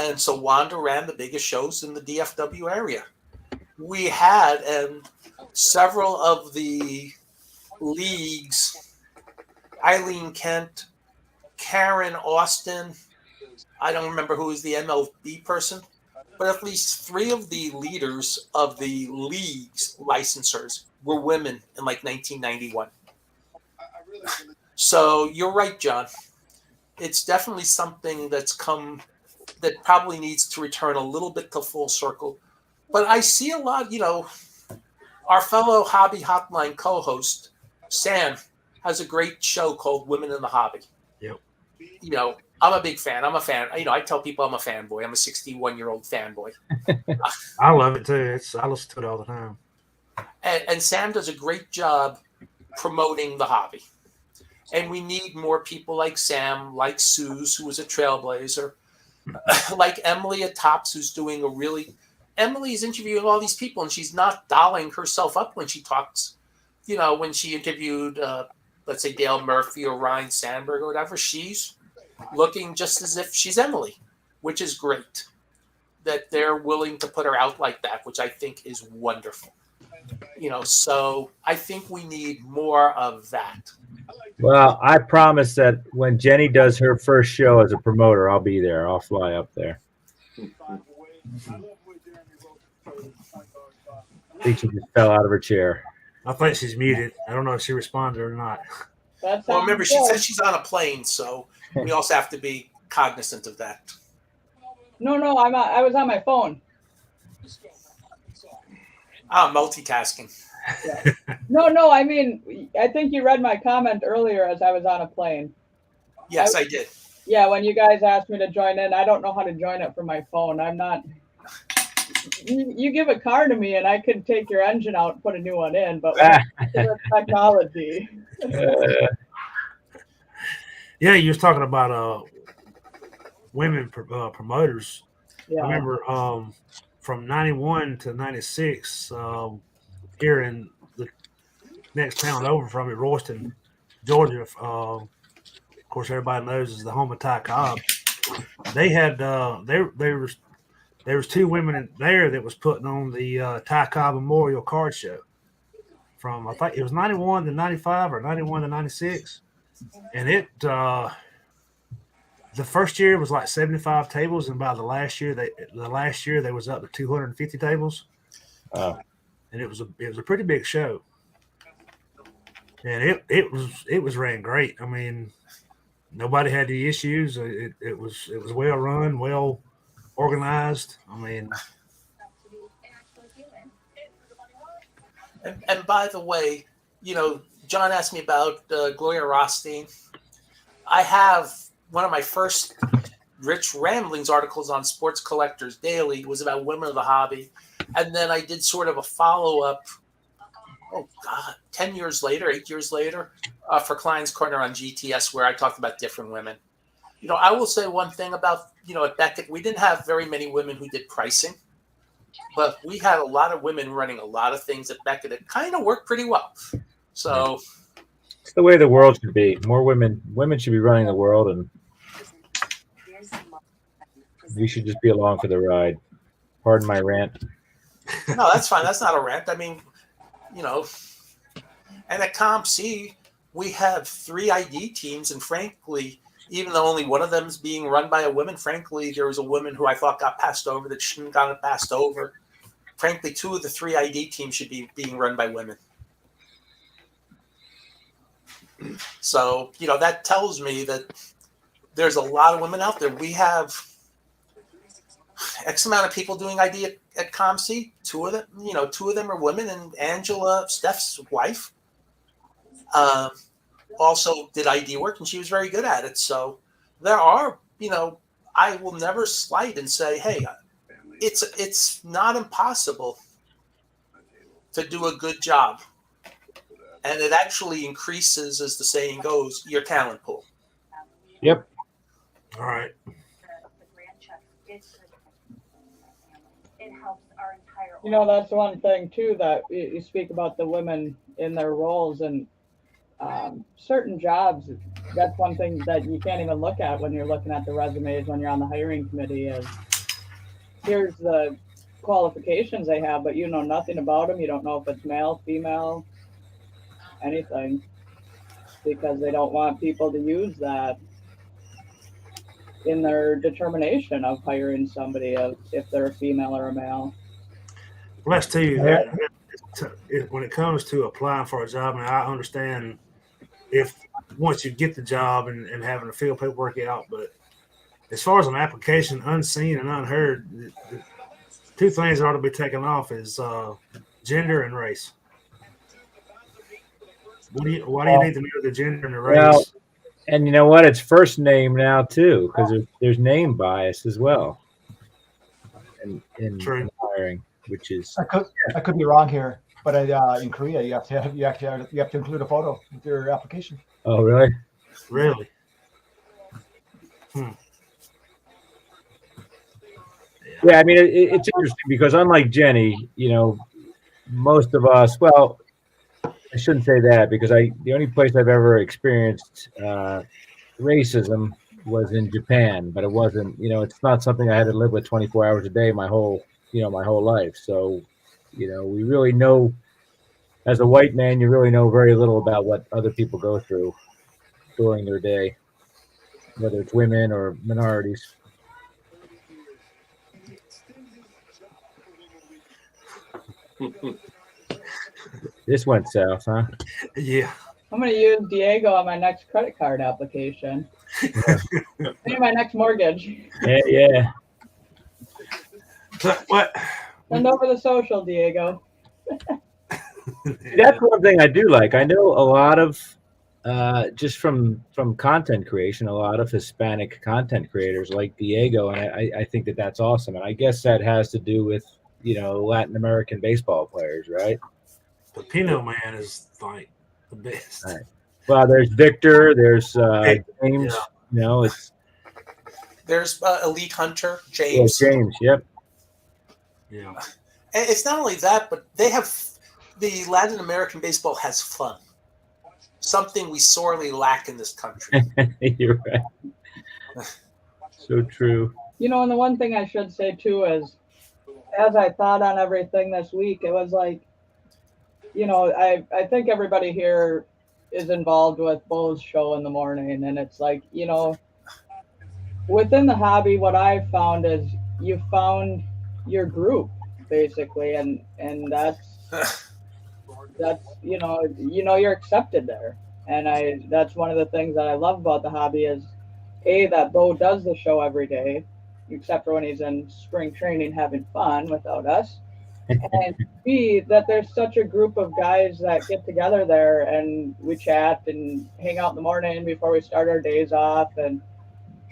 C: And so Wanda ran the biggest shows in the DFW area. We had, and several of the leagues, Eileen Kent, Karen Austin, I don't remember who was the MLB person, but at least 3 of the leaders of the league's licensors were women in like 1991. So you're right, John. It's definitely something that's come that probably needs to return a little bit to full circle. But I see a lot, our fellow Hobby Hotline co-host, Sam, has a great show called Women in the Hobby.
A: Yep.
C: I'm a big fan. I'm a fan. I tell people I'm a fanboy. I'm a 61-year-old fanboy.
A: I love it too. I listen to it all the time.
C: And Sam does a great job promoting the hobby. And we need more people like Sam, like Suze, who was a trailblazer, like Emily at Tops, who's doing Emily's interviewing all these people, and she's not dolling herself up when she talks. When she interviewed, let's say, Dale Murphy or Ryan Sandberg or whatever, she's looking just as if she's Emily, which is great. That they're willing to put her out like that, which I think is wonderful. So I think we need more of that.
B: Well, I promise that when Jenny does her first show as a promoter, I'll be there. I'll fly up there. I think she just fell out of her chair.
A: I think she's muted. I don't know if she responded or not.
F: That's
C: Well, remember, she says she's on a plane, so we also have to be cognizant of that.
F: No, I was on my phone.
C: Multitasking.
F: Yeah. No, I mean, I think you read my comment earlier as I was on a plane.
C: Yes, I did.
F: Yeah, when you guys asked me to join in, I don't know how to join it from my phone. I'm not. You give a car to me, and I could take your engine out and put a new one in, but technology.
A: Yeah, you was talking about women promoters.
F: Yeah.
A: I remember from 91 to 96, here in the next town over from it, Royston, Georgia. Of course, everybody knows is the home of Ty Cobb. They had there was 2 women in there that was putting on the Ty Cobb Memorial Card Show from, I think it was 91 to 95 or 91 to 96, and it the first year was like 75 tables, and by the last year they was up to 250 tables. And it was a pretty big show, and it was ran great. I mean, nobody had the issues. It was well run, well organized. I mean,
C: and by the way, John asked me about Gloria Rothstein. I have one of my first Rich Ramblings articles on Sports Collectors Daily was about women of the hobby. And then I did sort of a follow-up, 8 years later, for Klein's Corner on GTS, where I talked about different women. I will say one thing about, at Beckett, we didn't have very many women who did pricing, but we had a lot of women running a lot of things at Beckett. It kind of worked pretty well. So
B: it's the way the world should be. More women should be running the world, and we should just be along for the ride. Pardon my rant.
C: No, that's fine. That's not a rant. I mean, and at COMC, we have 3 ID teams, and frankly, even though only one of them is being run by a woman, frankly, there was a woman who I thought got passed over that shouldn't have gotten passed over. Frankly, 2 of the 3 ID teams should be being run by women. So, that tells me that there's a lot of women out there. We have X amount of people doing ID at COMC. 2 of them are women, and Angela, Steph's wife, also did ID work, and she was very good at it. So there are, I will never slight and say, hey, it's not impossible to do a good job. And it actually increases, as the saying goes, your talent pool.
B: Yep.
A: all right.
F: That's one thing too that you speak about the women in their roles, and certain jobs, that's one thing that you can't even look at when you're looking at the resumes when you're on the hiring committee is here's the qualifications they have, but you know nothing about them. You don't know if it's male, female, anything, because they don't want people to use that in their determination of hiring somebody if they're a female or a male.
A: Plus, too, when it comes to applying for a job, and I understand if once you get the job and having to fill paperwork out, but as far as an application unseen and unheard, the two things that ought to be taken off is gender and race. Why do you need to know the gender and the race?
B: Well, and you know what? It's first name now too, because there's name bias as well in hiring, which is
E: I could be wrong here, but in Korea you have to include a photo with your application.
B: Oh, really?
A: Really?
B: Yeah, I mean it's interesting because unlike Jenny, you know, most of us. Well, I shouldn't say that because the only place I've ever experienced racism was in Japan, but it wasn't, you know, it's not something I had to live with 24 hours a day my whole life. So, you know, we really know, as a white man, you really know very little about what other people go through during their day, whether it's women or minorities. This went south, huh?
A: Yeah.
F: I'm going to use Diego on my next credit card application. Maybe my next mortgage.
B: Yeah.
A: What?
F: Send over the social, Diego.
B: That's one thing I do like. I know a lot of, just from content creation, a lot of Hispanic content creators like Diego, and I think that's awesome. And I guess that has to do with, you know, Latin American baseball players, right?
A: The Pino Man is like the best.
B: Right. Well, there's Victor, there's James.
A: Yeah.
B: You know,
C: There's Elite Hunter, James.
B: Yeah, James. Yep.
A: Yeah.
C: And it's not only that, but the Latin American baseball has fun. Something we sorely lack in this country.
B: You're right. So true.
F: You know, and the one thing I should say too is, as I thought on everything this week, it was like, you know, I think everybody here is involved with Bo's show in the morning, and it's like, you know, within the hobby, what I've found is you found your group basically, and that's you know you're accepted there, and that's one of the things that I love about the hobby is that Bo does the show every day, except for when he's in spring training having fun without us. And B, that there's such a group of guys that get together there and we chat and hang out in the morning before we start our days off. And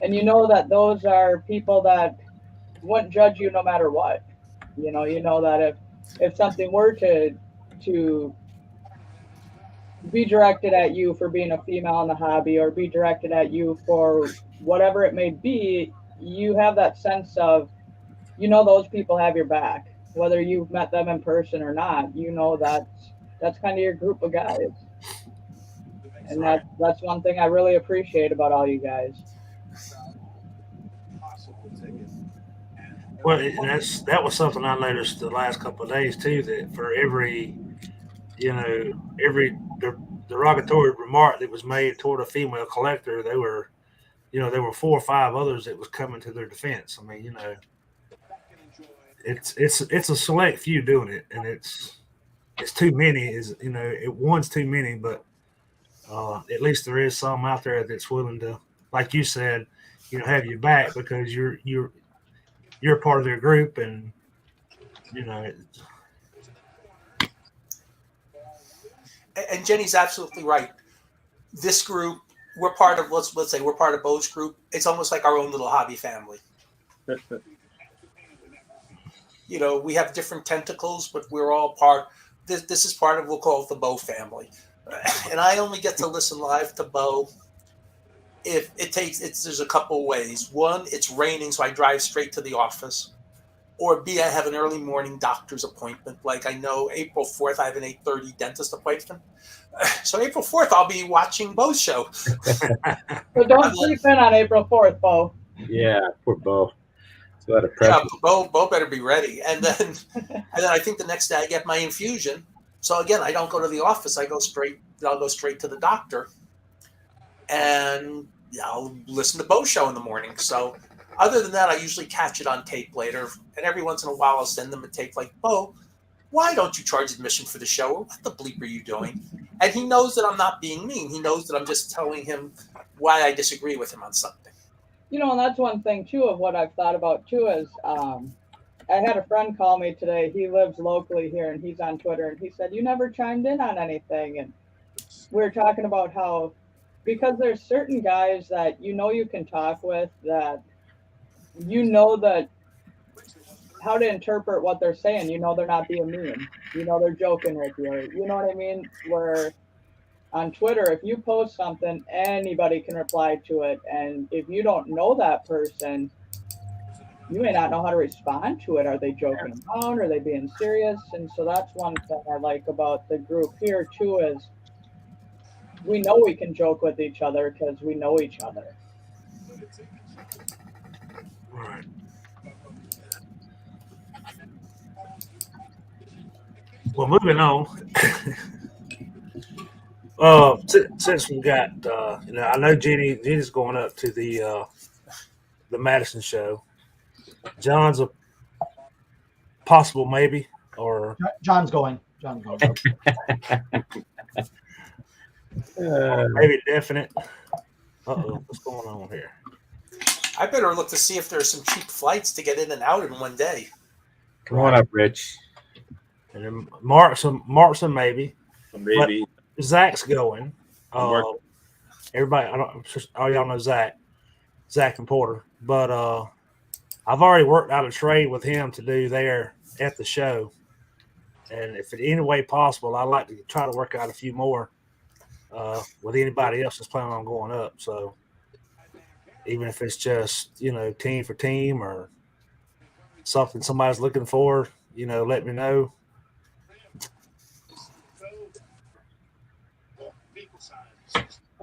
F: you know that those are people that wouldn't judge you no matter what. You know that if something were to be directed at you for being a female in the hobby or be directed at you for whatever it may be, you have that sense of, you know, those people have your back. Whether you've met them in person or not, you know that's kind of your group of guys, and that's one thing I really appreciate about all you guys.
A: Well, that was something I noticed the last couple of days too. That for every derogatory remark that was made toward a female collector, there were 4 or 5 others that was coming to their defense. I mean, you know. It's a select few doing it, and it's too many. One's too many, but at least there is some out there that's willing to, like you said, you know, have your back because you're part of their group, and you know.
C: And Jenny's absolutely right. This group, we're part of let's say we're part of Bo's group. It's almost like our own little hobby family. You know, we have different tentacles, but we're all part. This is part of, we'll call it the Bo family. And I only get to listen live to Bo if there's a couple ways. One, it's raining, so I drive straight to the office. or B, I have an early morning doctor's appointment. Like I know April 4th, I have an 8:30 dentist appointment. So April 4th, I'll be watching Bo's show.
F: So don't sleep in on April 4th, Bo.
B: Yeah, poor Bo. It's a lot of
C: Yeah,
B: pressure.
C: Bo better be ready. And then I think the next day I get my infusion. So again, I don't go to the office. I'll go straight to the doctor, and I'll listen to Bo's show in the morning. So other than that, I usually catch it on tape later. And every once in a while, I'll send them a tape like, Bo, why don't you charge admission for the show? Or what the bleep are you doing? And he knows that I'm not being mean. He knows that I'm just telling him why I disagree with him on something.
F: You know, and that's one thing too of what I've thought about too is I had a friend call me today. He lives locally here and he's on Twitter and he said, you never chimed in on anything. And we were talking about how, because there's certain guys that you know you can talk with, that you know that how to interpret what they're saying. You know they're not being mean. You know they're joking with you. You know what I mean? Where on Twitter, if you post something, anybody can reply to it. And if you don't know that person, you may not know how to respond to it. Are they joking around? Are they being serious? And so that's one thing I like about the group here too is we know we can joke with each other because we know each other.
A: Right. Well, moving on. Since we got, I know Jenny's going up to the Madison show. John's a possible maybe, or
E: John's going.
A: maybe definite. What's going on here?
C: I better look to see if there's some cheap flights to get in and out in one day.
B: Come on up, Rich.
A: And then Markson maybe.
D: Maybe.
A: But Zach's going.
D: Mark.
A: Everybody, all y'all know Zach and Porter. But I've already worked out a trade with him to do there at the show. And if in any way possible, I'd like to try to work out a few more with anybody else that's planning on going up. So even if it's just, team for team or something somebody's looking for, let me know.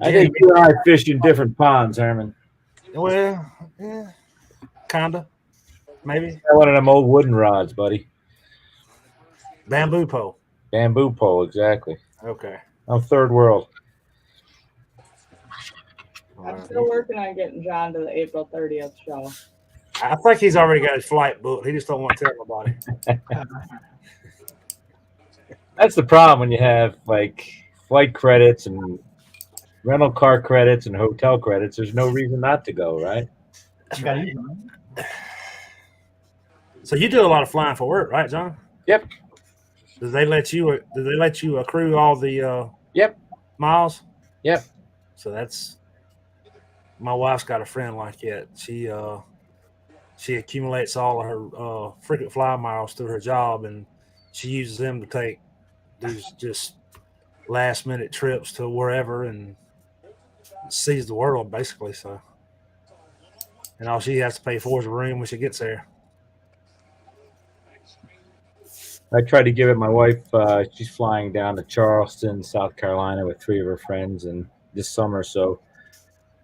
B: I think you and I fish in different ponds, Herman.
A: Well, yeah, kind of. Maybe.
B: One of them old wooden rods, buddy.
A: Bamboo pole.
B: Bamboo pole, exactly.
A: Okay.
B: I'm third world.
F: I'm still working on getting John to the April 30th show.
A: I think he's already got his flight booked. He just don't want to tell nobody.
B: That's the problem when you have like flight credits and rental car credits and hotel credits. There's no reason not to go, right?
E: You gotta use them.
A: So you do a lot of flying for work, right, John?
B: Yep.
A: Did they let you accrue all the
B: Yep.
A: miles?
B: Yep.
A: So that's my wife's got a friend like that. She accumulates all of her frequent flyer miles through her job, and she uses them to take these just last minute trips to wherever and sees the world basically. So, and all she has to pay for is a room when she gets there.
B: I tried to give it my wife. She's flying down to Charleston, South Carolina with 3 of her friends and this summer. So,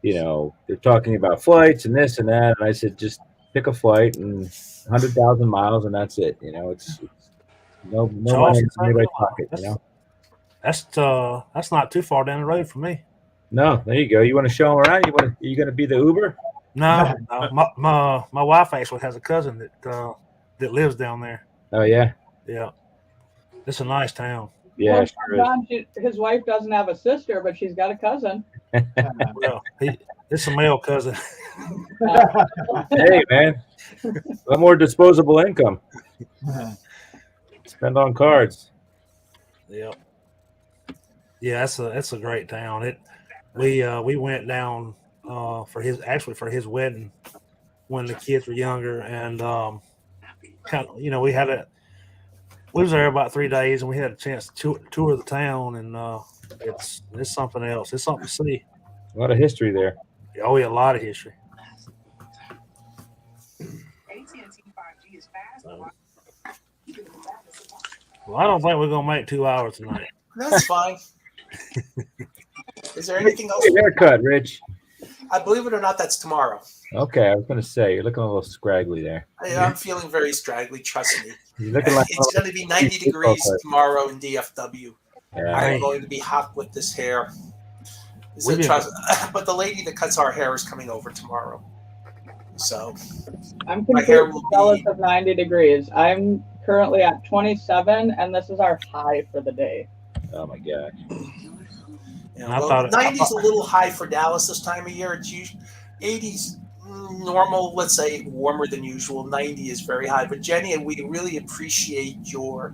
B: they're talking about flights and this and that. And I said, just pick a flight and 100,000 miles and that's it. It's no money in anybody's pocket,
A: That's not too far down the road for me.
B: No, there you go. You want to show them around? Are you going to be the Uber?
A: No. My wife actually has a cousin that lives down there.
B: Oh, yeah.
A: Yeah. It's a nice town.
B: Yeah,
F: Well,
B: sure is.
F: John, his wife doesn't have a sister, but she's got a cousin.
A: Well, it's a male cousin.
B: Hey, man. A lot more disposable income. Spend on cards.
A: Yep. Yeah, that's a great town. We went down for his wedding when the kids were younger, and we was there about 3 days, and we had a chance to tour the town, and it's something else. It's something to see.
B: A lot of history there.
A: Oh, yeah, a lot of history.
G: AT&T 5G is
A: So, well, I don't think we're gonna make 2 hours tonight.
C: That's fine. Is there anything else?
B: Hey, haircut, Rich.
C: I believe it or not, that's tomorrow.
B: Okay, I was gonna say you're looking a little scraggly there.
C: I'm feeling very straggly. Trust me.
B: You're looking like
C: It's going to be 90 degrees tomorrow in DFW.
B: yeah.
C: I'm going to be hot with this hair.
A: We didn't-
C: But the lady that cuts our hair is coming over tomorrow. So
F: I'm
C: My hair
F: completely
C: will
F: jealous
C: be-
F: of 90 degrees. I'm currently at 27, and this is our high for the day.
B: Oh my god.
A: I thought-
C: 90 is a little high for Dallas this time of year. It's usually 80s normal, let's say warmer than usual. 90 is very high. But Jenny, we really appreciate your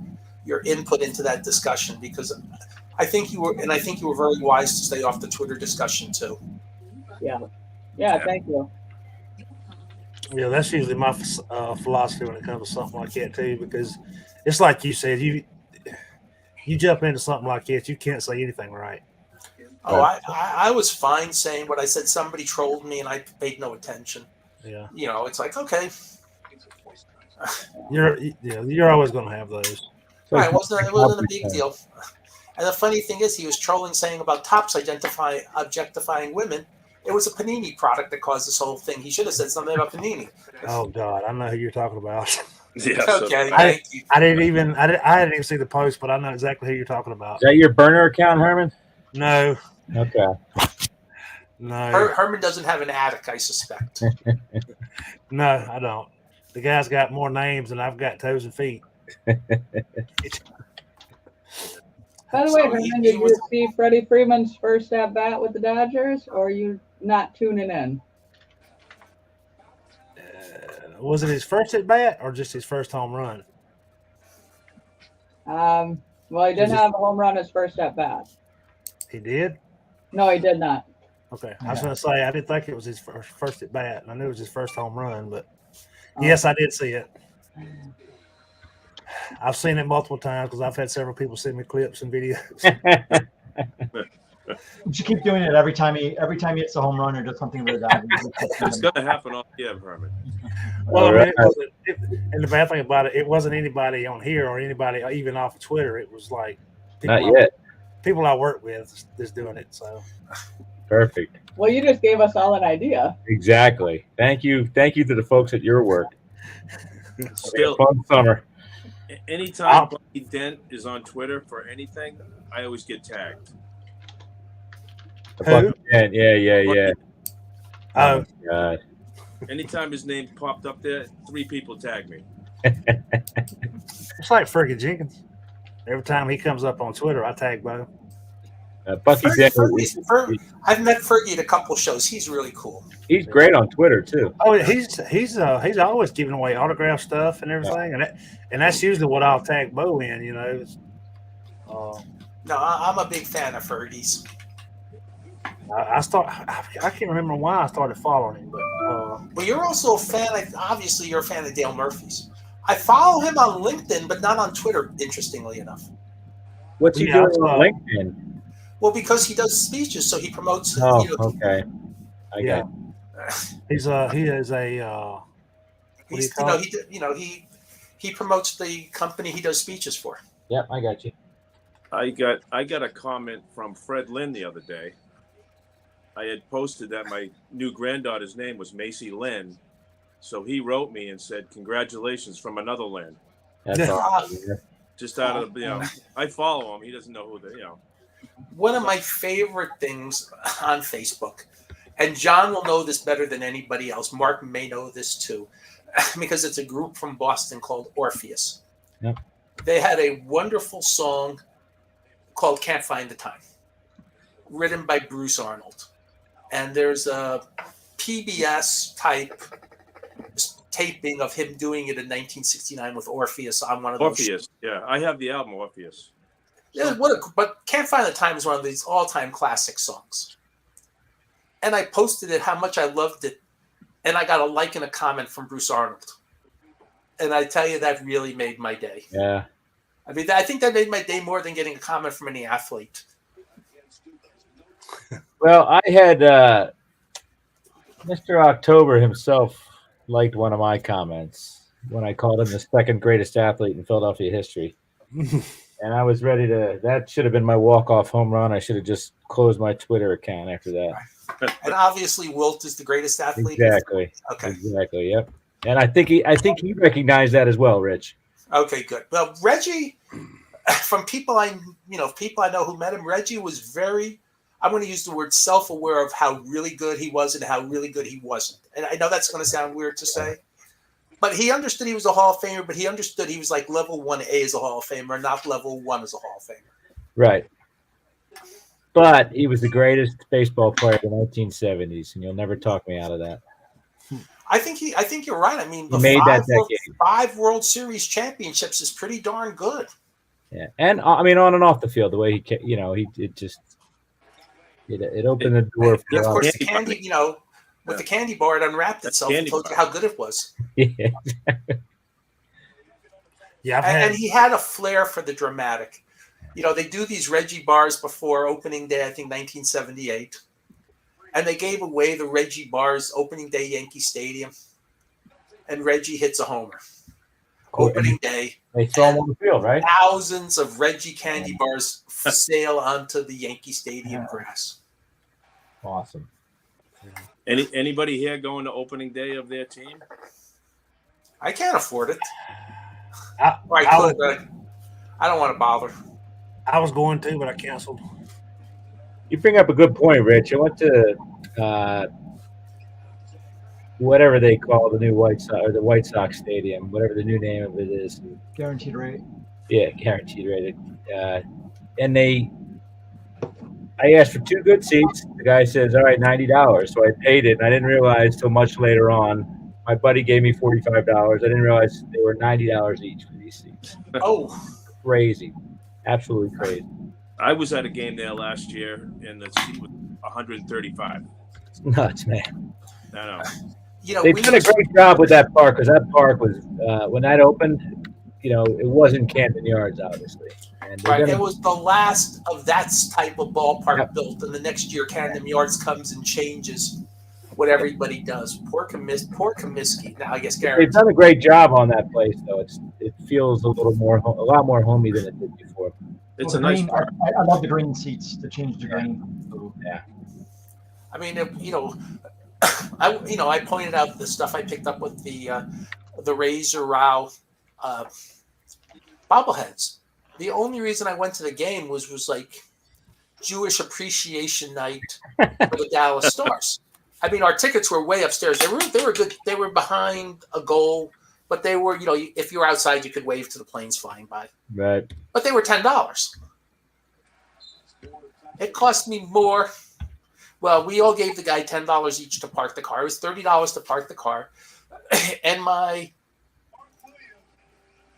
C: input into that discussion, because I think you were very wise to stay off the Twitter discussion too.
F: Yeah, thank you.
A: Yeah, that's usually my philosophy when it comes to something like that too, because it's like you said, you jump into something like that, you can't say anything right.
C: Oh, I was fine saying what I said. Somebody trolled me and I paid no attention.
A: Yeah,
C: You know, it's like, okay.
A: you're always going to have those.
C: Right, it wasn't a big deal. And the funny thing is, he was trolling, saying about Topps objectifying women. It was a Panini product that caused this whole thing. He should have said something about Panini.
A: Oh God, I know who you're talking about.
D: Yeah. So
C: Okay,
A: I-
C: thank you.
A: I didn't even see the post, but I know exactly who you're talking about.
B: Is that your burner account, Herman?
A: No,
B: Okay.
A: no,
C: Herman doesn't have an attic, I suspect.
A: no, I don't. The guy's got more names than I've got toes and feet.
F: By the way,
C: So
F: Herman,
C: he
F: did you
C: was-
F: see Freddie Freeman's first at bat with the Dodgers, or are you not tuning in?
A: Was it his first at bat or just his first home run?
F: Well, he didn't have a home run his first at bat.
A: He did.
F: No, he did not.
A: Okay, I was going to say I didn't think it was his first at bat, and I knew it was his first home run, but
F: Oh.
A: yes, I did see it. I've seen it multiple times because I've had several people send me clips and videos.
E: You should keep doing it every time he hits a home run or does something with the Dodgers.
D: it's going to happen all year, Herman.
A: Well,
B: All
A: I mean,
B: right.
A: and the bad thing about it, it wasn't anybody on here or anybody even off of Twitter. It was like
B: Not yet.
A: people I work with is doing it. So
B: Perfect.
F: Well, you just gave us all an idea.
B: Exactly. Thank you. Thank you to the folks at your work.
D: Still,
B: Fun summer.
D: anytime Bucky Dent is on Twitter for anything, I always get tagged.
A: Who?
B: Yeah.
A: Oh,
B: God.
D: Anytime his name popped up there, 3 people tag me.
A: it's like Fergie Jenkins. Every time he comes up on Twitter, I tag Bo.
B: Bucky Dent,
C: I've met Fergie at a couple shows. He's really cool.
B: he's great on Twitter too.
A: Oh, he's always giving away autograph stuff and everything, and that's usually what I'll tag Bo in. You know.
C: No, I'm a big fan of Fergie's.
A: I can't remember why I started following him, but
C: Well, you're also a fan. Obviously, you're a fan of Dale Murphy's. I follow him on LinkedIn, but not on Twitter. Interestingly enough.
B: What's he
A: Yeah,
B: doing
A: I saw-
B: on LinkedIn?
C: Well, because he does speeches, so he promotes.
B: Oh,
C: you know,
B: okay. I
A: yeah,
B: got
A: he is a what do you call
C: he promotes the company he does speeches for.
B: Yep, I got you.
D: I got a comment from Fred Lynn the other day. I had posted that my new granddaughter's name was Macy Lynn. So he wrote me and said, "Congratulations from another Lynn."
B: That's
A: Yeah.
B: awesome.
D: Just out of, I follow him. He doesn't know who
C: One of my favorite things on Facebook, and John will know this better than anybody else. Mark may know this too, because it's a group from Boston called Orpheus.
B: Yep.
C: They had a wonderful song called "Can't Find the Time," written by Bruce Arnold. And there's a PBS type taping of him doing it in 1969 with Orpheus on one of those.
D: Orpheus. Yeah, I have the album Orpheus.
C: Yeah, but "Can't Find the Time" is one of these all-time classic songs. And I posted it, how much I loved it, and I got a like and a comment from Bruce Arnold. And I tell you, that really made my day.
B: Yeah.
C: I mean, I think that made my day more than getting a comment from any athlete.
B: Well, I had Mr. October himself liked one of my comments. when I called him the second greatest athlete in Philadelphia history. And I was ready to. That should have been my walk-off home run. I should have just closed my Twitter account after that.
C: And obviously, Wilt is the greatest athlete.
B: Exactly.
C: Okay.
B: Exactly. Yep. And I think he recognized that as well, Rich.
C: Okay, good. Well, Reggie, from people I know who met him, Reggie was very, I'm going to use the word self-aware of how really good he was and how really good he wasn't. And I know that's going to sound weird to say, but he understood he was a Hall of Famer, but he understood he was like level 1A as a Hall of Famer, not level 1 as a Hall of Famer.
B: Right. But he was the greatest baseball player of the 1970s, and you'll never talk me out of that.
C: I think you're right. I mean, the
B: made that decade.
C: 5 World Series championships is pretty darn good.
B: Yeah, and I mean, on and off the field, the way it opened the door
C: And of
B: for
C: course,
B: us.
C: the candy, with the candy bar, it unwrapped itself and told you how good it was.
B: Yeah.
A: Yeah,
C: And he had a flair for the dramatic. They do these Reggie bars before opening day, I think 1978. And they gave away the Reggie bars opening day Yankee Stadium. And Reggie hits a homer. Opening day.
B: They throw him on the field, right?
C: Thousands of Reggie candy bars sail onto the Yankee Stadium grass.
B: Awesome.
D: Anybody here going to opening day of their team?
C: I can't afford it.
A: I
C: I don't want to bother.
A: I was going to, but I canceled.
B: You bring up a good point, Rich. I went to whatever they call the new White Sox or the White Sox Stadium, whatever the new name of it is.
E: Guaranteed rate.
B: Yeah, guaranteed rated. And I asked for 2 good seats. The guy says, "All right, $90." So I paid it, and I didn't realize till much later on. My buddy gave me $45. I didn't realize they were $90 each for these seats.
C: Oh,
B: Crazy, absolutely crazy.
D: I was at a game there last year, and the seat was 135.
B: It's nuts, man.
D: I know.
B: They've done a great job with that park because that park was when that opened. It wasn't Camden Yards, obviously. And
C: it was the last of that type of ballpark built, and the next year Camden Yards comes and changes what everybody does. Poor Comiskey. Now I guess
B: they've done a great job on that place, though. It feels a lot more homey than it did before.
D: It's a nice park.
E: I love the green seats to change the green. So,
B: yeah.
C: I mean, I pointed out the stuff I picked up with the Razor Rao bobbleheads. The only reason I went to the game was like Jewish Appreciation Night for the Dallas Stars. I mean, our tickets were way upstairs. They were good. They were behind a goal, but they were, if you were outside, you could wave to the planes flying by.
B: Right.
C: But they were $10. It cost me more. Well, we all gave the guy $10 each to park the car. It was $30 to park the car. And my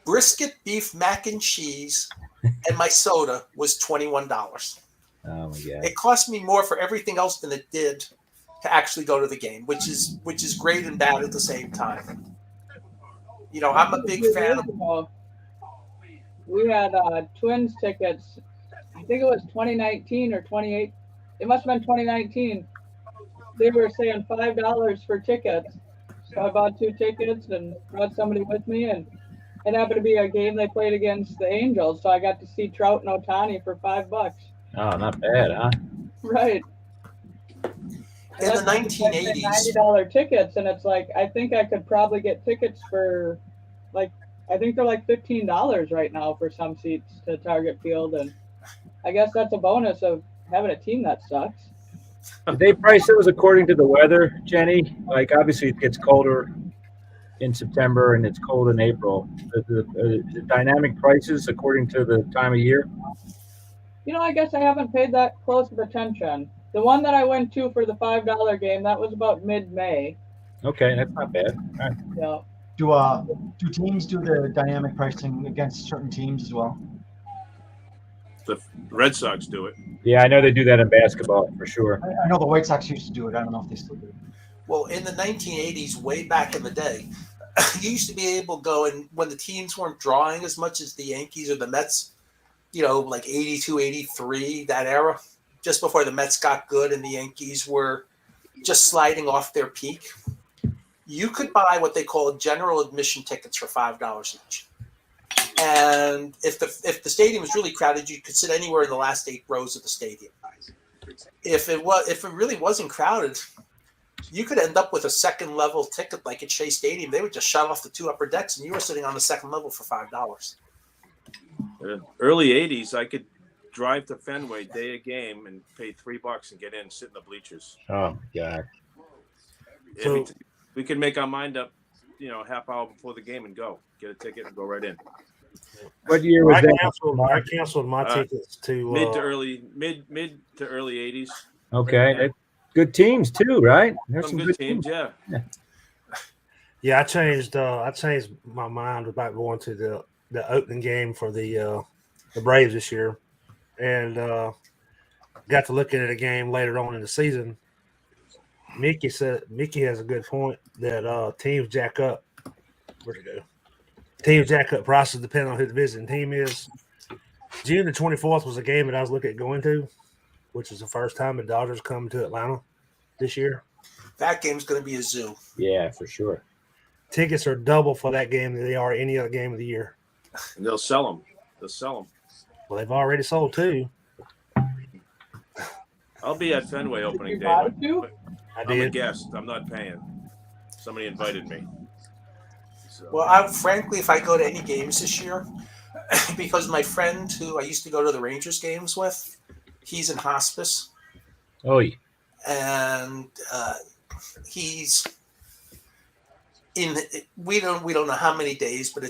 C: brisket beef mac and cheese and my soda was $21.
B: Oh my God.
C: It cost me more for everything else than it did to actually go to the game, which is great and bad at the same time. I'm a big fan of.
F: We had Twins tickets. I think it was 2019 or 28. It must have been 2019. They were saying $5 for tickets. So I bought 2 tickets and brought somebody with me, and it happened to be a game they played against the Angels. So I got to see Trout and Ohtani for $5.
B: Oh, not bad, huh?
F: Right.
C: In the 1980s,
F: $90 tickets, and it's like I think I could probably get tickets for I think they're like $15 right now for some seats to Target Field, and I guess that's a bonus of having a team that sucks.
B: Did they price those according to the weather, Jenny? Like, obviously, it gets colder in September and it's cold in April. The dynamic prices according to the time of year?
F: I guess I haven't paid that close of attention. The one that I went to for the $5 game, that was about mid-May.
B: Okay, that's not bad. All right.
F: Yeah.
E: Do teams do the dynamic pricing against certain teams as well?
D: The Red Sox do it.
B: Yeah, I know they do that in basketball for sure.
E: I know the White Sox used to do it. I don't know if they still do.
C: Well, in the 1980s, way back in the day, you used to be able to go, and when the teams weren't drawing as much as the Yankees or the Mets, like 82, 83, that era, just before the Mets got good and the Yankees were just sliding off their peak, you could buy what they call general admission tickets for $5 each. And if the stadium is really crowded, you could sit anywhere in the last 8 rows of the stadium. If it really wasn't crowded, you could end up with a second level ticket like at Shea Stadium. They would just shut off the 2 upper decks, and you were sitting on the second level for $5.
D: Early '80s, I could drive to Fenway day a game and pay $3 and get in, sit in the bleachers.
B: Oh my God.
D: We could make our mind up, half hour before the game and go get a ticket and go right in.
B: What year was
A: I
B: that?
A: canceled my tickets to
D: Mid to early '80s.
B: Okay, that's good teams too, right? There's
D: Some good teams, yeah.
A: Yeah, I changed my mind about going to the opening game for the Braves this year, and got to looking at a game later on in the season. Mickey has a good point that teams jack up. Where'd it go? Teams jack up prices depending on who the visiting team is. June the 24th was a game that I was looking at going to, which is the first time the Dodgers come to Atlanta this year.
C: That game's going to be a zoo.
B: Yeah, for sure.
A: Tickets are double for that game than they are any other game of the year.
D: And they'll sell them.
A: Well, they've already sold 2.
D: I'll be at Fenway opening
F: You
D: day.
F: bought it too?
A: I
D: I'm a
A: did.
D: guest. I'm not paying. Somebody invited me. So,
C: Well, frankly, if I go to any games this year, because my friend who I used to go to the Rangers games with, he's in hospice,
B: Oh, yeah.
C: and he's in. We don't know how many days, but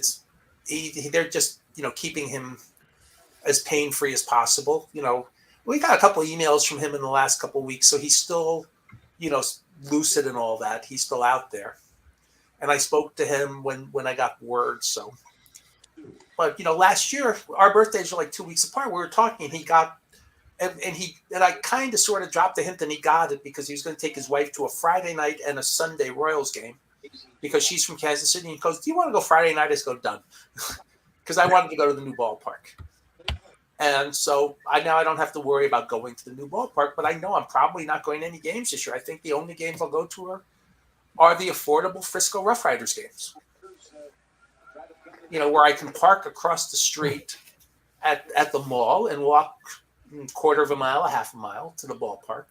C: they're just keeping him as pain free as possible. We got a couple of emails from him in the last couple of weeks, so he's still lucid and all that. He's still out there. And I spoke to him when I got word. So, but last year our birthdays were like 2 weeks apart. We were talking, and he got, and I kind of sort of dropped the hint, and he got it because he was going to take his wife to a Friday night and a Sunday Royals game because she's from Kansas City. And he goes, "Do you want to go Friday night?" I just go, "Done," because I wanted to go to the new ballpark. And so I don't have to worry about going to the new ballpark, but I know I'm probably not going to any games this year. I think the only games I'll go to are the affordable Frisco Rough Riders games. Where I can park across the street at the mall and walk a quarter of a mile, a half a mile to the ballpark.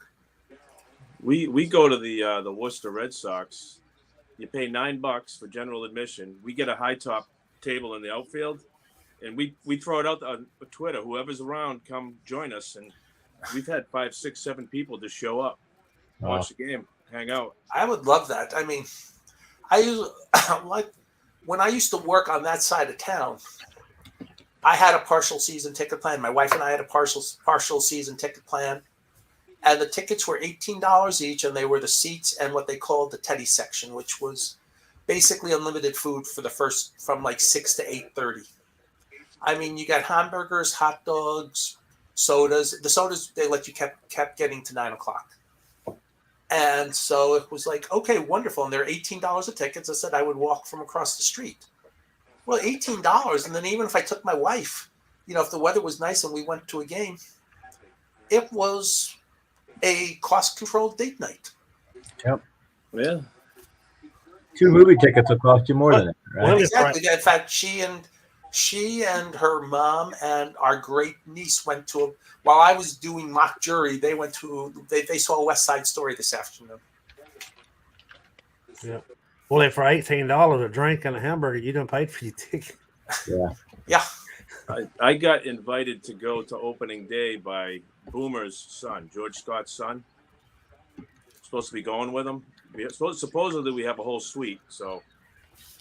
D: we go to the Worcester Red Sox. You pay $9 for general admission. We get a high top table in the outfield, and we throw it out on Twitter. Whoever's around, come join us. And we've had 5, 6, 7 people just show up, watch the game, hang out.
C: I would love that. I mean, when I used to work on that side of town, I had a partial season ticket plan. My wife and I had a partial season ticket plan, and the tickets were $18 each, and they were the seats and what they called the Teddy section, which was basically unlimited food for the first from like 6 to 8:30. I mean, you got hamburgers, hot dogs, sodas. The sodas they let you kept getting to 9 o'clock. And so it was like, okay, wonderful. And they're $18 a ticket. I said I would walk from across the street. Well, $18. And then even if I took my wife, if the weather was nice and we went to a game, it was a cost-controlled date night.
B: Yep.
D: Yeah.
B: 2 movie tickets will cost you more than that, right?
A: Well,
C: Exactly. In fact, she and her mom and our great niece went to while I was doing mock jury, they saw West Side Story this afternoon.
A: Yeah. Well, if for $18 a drink and a hamburger, you don't pay for your ticket.
B: Yeah.
C: Yeah.
D: I got invited to go to opening day by Boomer's son, George Scott's son. Supposed to be going with him. Supposedly we have a whole suite, so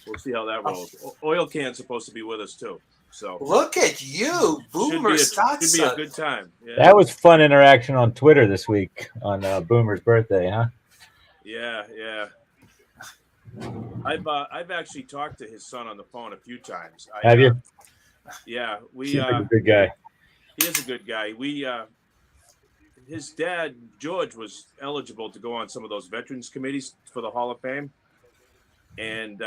D: we'll see how that rolls. Oil Can's supposed to be with us too. So
C: Look at you, Boomer Scott's
D: should be a
C: son.
D: good time. Yeah.
B: That was fun interaction on Twitter this week on Boomer's birthday, huh?
D: Yeah. I've actually talked to his son on the phone a few times.
B: Have you?
D: Yeah,
B: Seems like a good guy.
D: He is a good guy. His dad George was eligible to go on some of those veterans committees for the Hall of Fame, and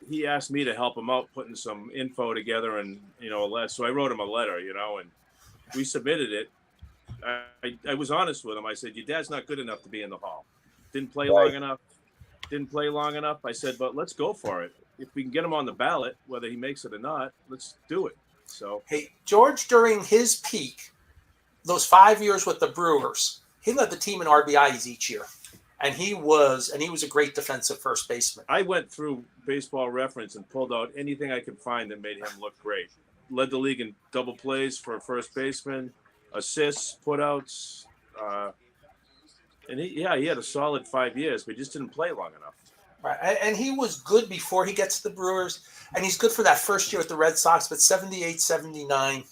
D: he asked me to help him out putting some info together and a letter. So I wrote him a letter, and we submitted it. I was honest with him. I said, "Your dad's not good enough to be in the Hall. Didn't play long enough. didn't play long enough. I said, but let's go for it. If we can get him on the ballot, whether he makes it or not, let's do it. So
C: Hey, George, during his peak, those 5 years with the Brewers, he led the team in RBIs each year. And he was a great defensive first baseman.
D: I went through Baseball Reference and pulled out anything I could find that made him look great. Led the league in double plays for a first baseman, assists, putouts, and he had a solid 5 years, but he just didn't play long enough.
C: Right. And he was good before he gets to the Brewers. And he's good for that first year with the Red Sox, but 78, 79,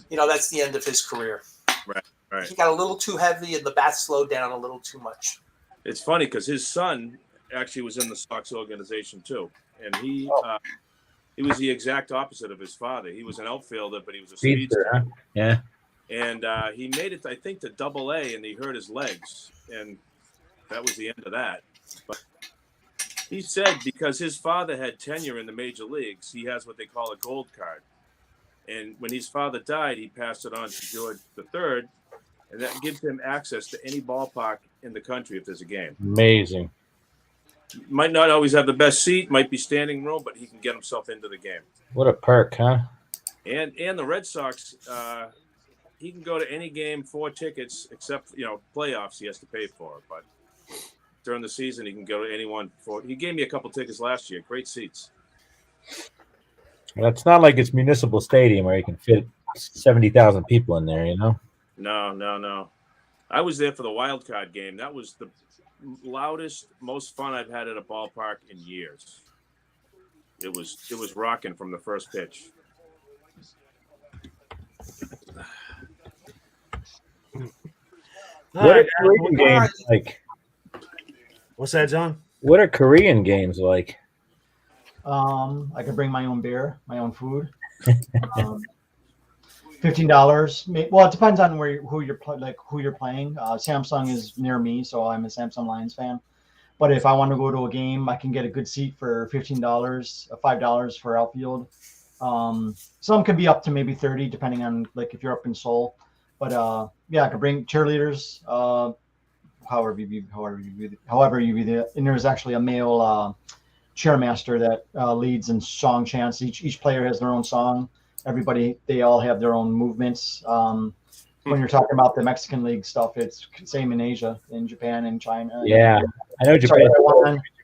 C: that's the end of his career.
D: Right.
C: He got a little too heavy and the bat slowed down a little too much.
D: It's funny because his son actually was in the Sox organization too, and he was the exact opposite of his father. He was an outfielder, but he was a speedster.
B: Huh? Yeah.
D: And he made it, I think, to Double-A, and he hurt his legs, and that was the end of that. But he said because his father had tenure in the major leagues, he has what they call a gold card. And when his father died, he passed it on to George III, and that gives him access to any ballpark in the country if there's a game.
B: Amazing.
D: Might not always have the best seat, might be standing room, but he can get himself into the game.
B: What a perk, huh?
D: And the Red Sox, he can go to any game, 4 tickets, except playoffs he has to pay for. But during the season, he can go to anyone. He gave me a couple tickets last year, great seats.
B: Well, it's not like it's Municipal Stadium where you can fit 70,000 people in there,
D: No. I was there for the wild card game. That was the loudest, most fun I've had at a ballpark in years. It was rocking from the first pitch.
B: What are Korean games like?
A: What's that, John?
B: What are Korean games like?
E: I could bring my own beer, my own food. $15. Well, it depends on who you're playing. Samsung is near me, so I'm a Samsung Lions fan. But if I want to go to a game, I can get a good seat for $15, $5 for outfield. Some could be up to maybe 30, depending on if you're up in Seoul. But I could bring cheerleaders. However you view it. And there's actually a male chairmaster that leads in song chants. Each player has their own song. They all have their own movements. When you're talking about the Mexican League stuff, it's same in Asia, in Japan, and China.
B: Yeah, I know Japan.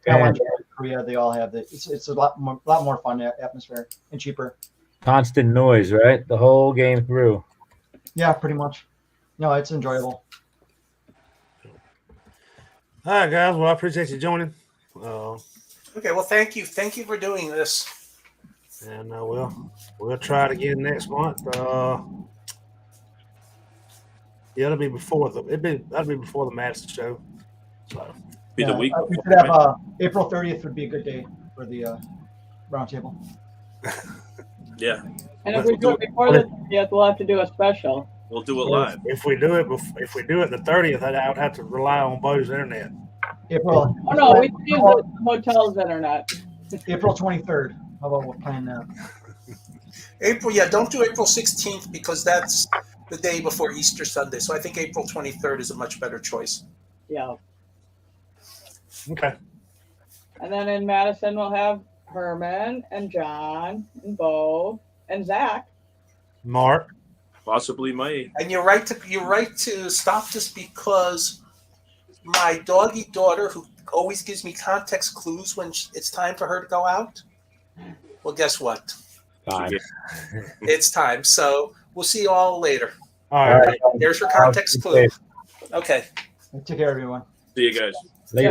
E: Taiwan, Korea, they all have it. It's a lot more fun atmosphere and cheaper.
B: Constant noise, right? The whole game through.
E: Yeah, pretty much. No, it's enjoyable.
A: All right, guys. Well, I appreciate you joining.
C: Okay, well, thank you. Thank you for doing this.
A: And we'll try it again next month. It'll be before that'll be before the Madison show. So
D: Be the week
E: we
D: before,
E: should have April 30th would be a good day for the roundtable.
D: Yeah,
F: And if we do it before the 30th, we'll have to do a special.
D: we'll do it live.
A: if we do it the 30th, I would have to rely on Bo's internet.
E: April.
F: Oh, no, we can use the hotel's internet.
E: April 23rd. How about we'll plan that?
C: Don't do April 16th because that's the day before Easter Sunday. So I think April 23rd is a much better choice.
F: Yeah.
A: Okay.
F: And then in Madison, we'll have Herman and John and Bo and Zach.
A: Mark.
D: Possibly May.
C: And you're right to stop this because my doggy daughter, who always gives me context clues when it's time for her to go out. Well, guess what?
B: Time.
C: It's time. So we'll see you all later.
A: All right.
C: There's your context clue. Okay.
E: Take care, everyone.
D: See you guys.